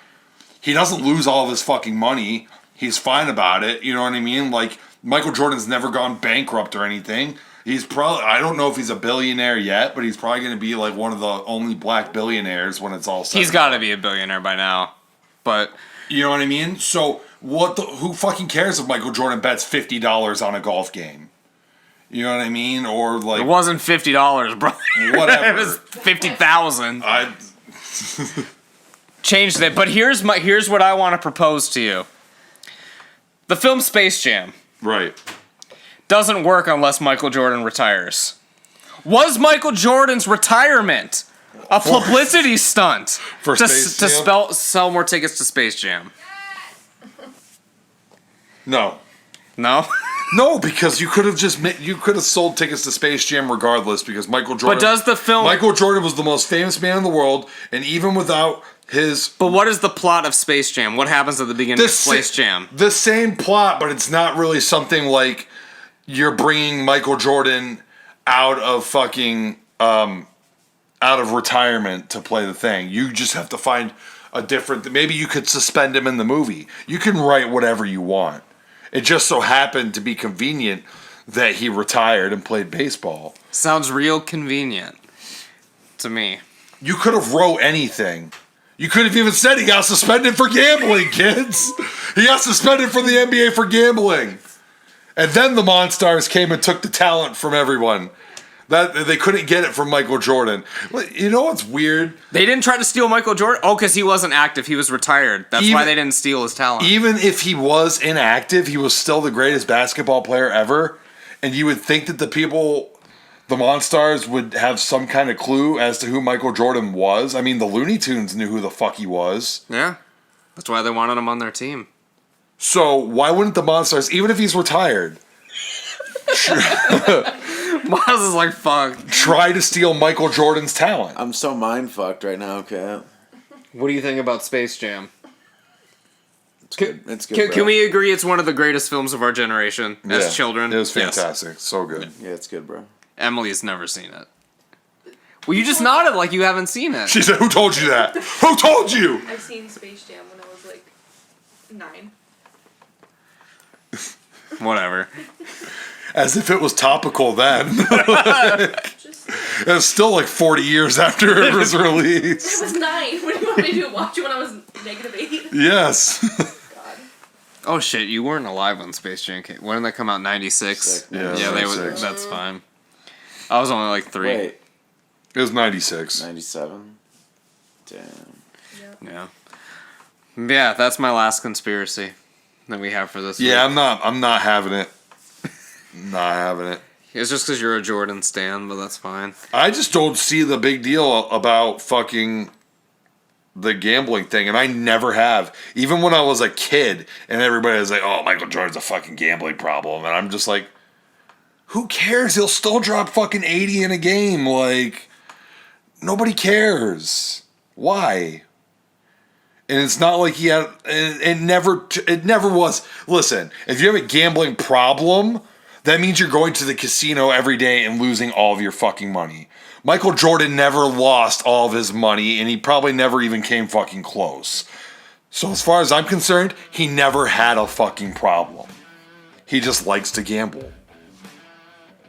S5: He doesn't lose all of his fucking money. He's fine about it. You know what I mean? Like, Michael Jordan's never gone bankrupt or anything. He's probably, I don't know if he's a billionaire yet, but he's probably going to be like one of the only black billionaires when it's all said.
S1: He's got to be a billionaire by now. But...
S5: You know what I mean? So, who fucking cares if Michael Jordan bets $50 on a golf game? You know what I mean? Or like...
S1: It wasn't $50, bro.
S5: Whatever.
S1: It was $50,000.
S5: I...
S1: Changed it. But here's what I want to propose to you. The film Space Jam
S5: Right.
S1: doesn't work unless Michael Jordan retires. Was Michael Jordan's retirement a publicity stunt
S5: For
S1: to
S5: Space Jam?
S1: sell more tickets to Space Jam?
S5: No.
S1: No?
S5: No, because you could have sold tickets to Space Jam regardless because Michael Jordan...
S1: But does the film...
S5: Michael Jordan was the most famous man in the world, and even without his...
S1: But what is the plot of Space Jam? What happens at the beginning of Space Jam?
S5: The same plot, but it's not really something like you're bringing Michael Jordan out of fucking... out of retirement to play the thing. You just have to find a different... Maybe you could suspend him in the movie. You can write whatever you want. It just so happened to be convenient that he retired and played baseball.
S1: Sounds real convenient to me.
S5: You could have wrote anything. You could have even said he got suspended for gambling, kids. He got suspended from the NBA for gambling. And then the Monstars came and took the talent from everyone. That they couldn't get it from Michael Jordan. You know what's weird?
S1: They didn't try to steal Michael Jordan? Oh, because he wasn't active. He was retired. That's why they didn't steal his talent.
S5: Even if he was inactive, he was still the greatest basketball player ever. And you would think that the Monstars would have some kind of clue as to who Michael Jordan was. I mean, the Looney Tunes knew who the fuck he was.
S1: Yeah. That's why they wanted him on their team.
S5: So why wouldn't the Monstars, even if he's retired...
S1: Miles is like, fuck.
S5: Try to steal Michael Jordan's talent.
S4: I'm so mind fucked right now, Kat.
S1: What do you think about Space Jam?
S4: It's good. It's good.
S1: Can we agree it's one of the greatest films of our generation as children?
S5: It was
S1: Yes.
S5: fantastic. So good.
S4: Yeah, it's good, bro.
S1: Emily's never seen it. Well, you just nodded like you haven't seen it.
S5: She said, "Who told you that? Who told you?"
S6: I've seen Space Jam when I was like 9.
S1: Whatever.
S5: As if it was topical then.
S6: Just
S5: It was still like 40 years after it was released.
S6: I was 9. What do you want me to do? Watch it when I was -8?
S5: Yes.
S6: God.
S1: Oh shit, you weren't alive when Space Jam came. When did that come out? 96.
S5: Yeah,
S1: Yeah, they
S5: 96.
S1: would. That's fine. I was only like 3.
S4: Wait,
S5: It was 96.
S4: 97? Damn.
S1: Yeah. Yeah, that's my last conspiracy that we have for this
S5: Yeah,
S1: week.
S5: I'm not having it. Not having it.
S1: It's just because you're a Jordan stan, but that's fine.
S5: I just don't see the big deal about fucking the gambling thing, and I never have. Even when I was a kid, and everybody was like, "Oh, Michael Jordan's a fucking gambling problem," and I'm just like, who cares? He'll still drop fucking 80 in a game. Like, nobody cares. Why? And it's not like he had. It never was. Listen, if you have a gambling problem, that means you're going to the casino every day and losing all of your fucking money. Michael Jordan never lost all of his money, and he probably never even came fucking close. So as far as I'm concerned, he never had a fucking problem. He just likes to gamble.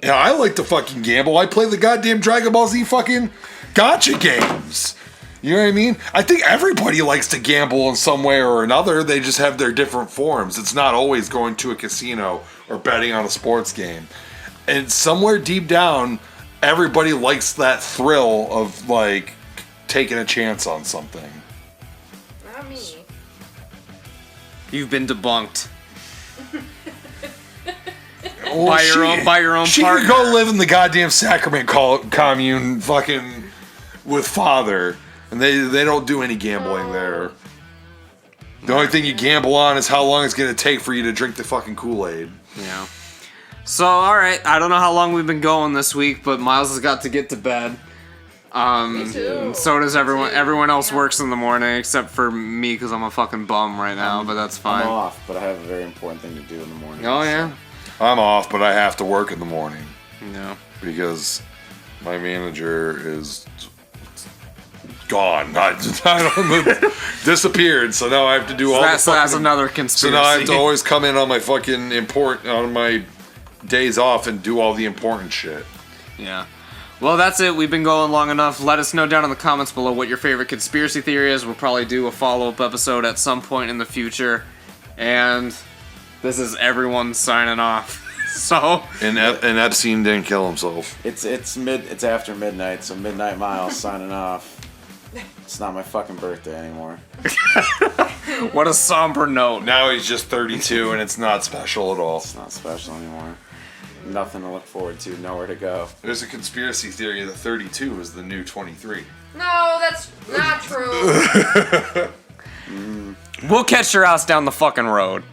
S5: And I like to fucking gamble. I play the goddamn Dragon Ball Z fucking gotcha games. You know what I mean? I think everybody likes to gamble in some way or another. They just have their different forms. It's not always going to a casino or betting on a sports game. And somewhere deep down, everybody likes that thrill of, like, taking a chance on something.
S3: Not me.
S1: You've been debunked.
S5: Well,
S1: by your own
S5: she
S1: partner.
S5: could go live in the goddamn Sacrament commune fucking with father. And they don't do any gambling there. The only thing you gamble on is how long it's going to take for you to drink the fucking Kool-Aid.
S1: Yeah. So, alright, I don't know how long we've been going this week, but Miles has got to get to bed.
S3: Me too.
S1: So does everyone. Everyone else
S3: Yeah.
S1: works in the morning, except for me, because I'm a fucking bum right now, but that's fine.
S4: I'm off, but I have a very important thing to do in the morning.
S1: Oh, yeah?
S5: I'm off, but I have to work in the morning.
S1: Yeah.
S5: Because my manager is gone. I don't know, disappeared, so now I have to do all
S1: That's
S5: the fucking...
S1: another
S5: So
S1: conspiracy.
S5: now I have to always come in on my fucking on my days off and do all the important shit.
S1: Yeah. Well, that's it. We've been going long enough. Let us know down in the comments below what your favorite conspiracy theory is. We'll probably do a follow-up episode at some point in the future. And this is everyone signing off. So...
S5: And Epstein didn't kill himself.
S4: It's after midnight, so Midnight Miles signing off. It's not my fucking birthday anymore.
S1: What a somber note.
S5: Now he's just 32 and it's not special at all.
S4: It's not special anymore. Nothing to look forward to, nowhere to go.
S5: There's a conspiracy theory that 32 is the new 23.
S3: No, that's not true.
S1: We'll catch your ass down the fucking road.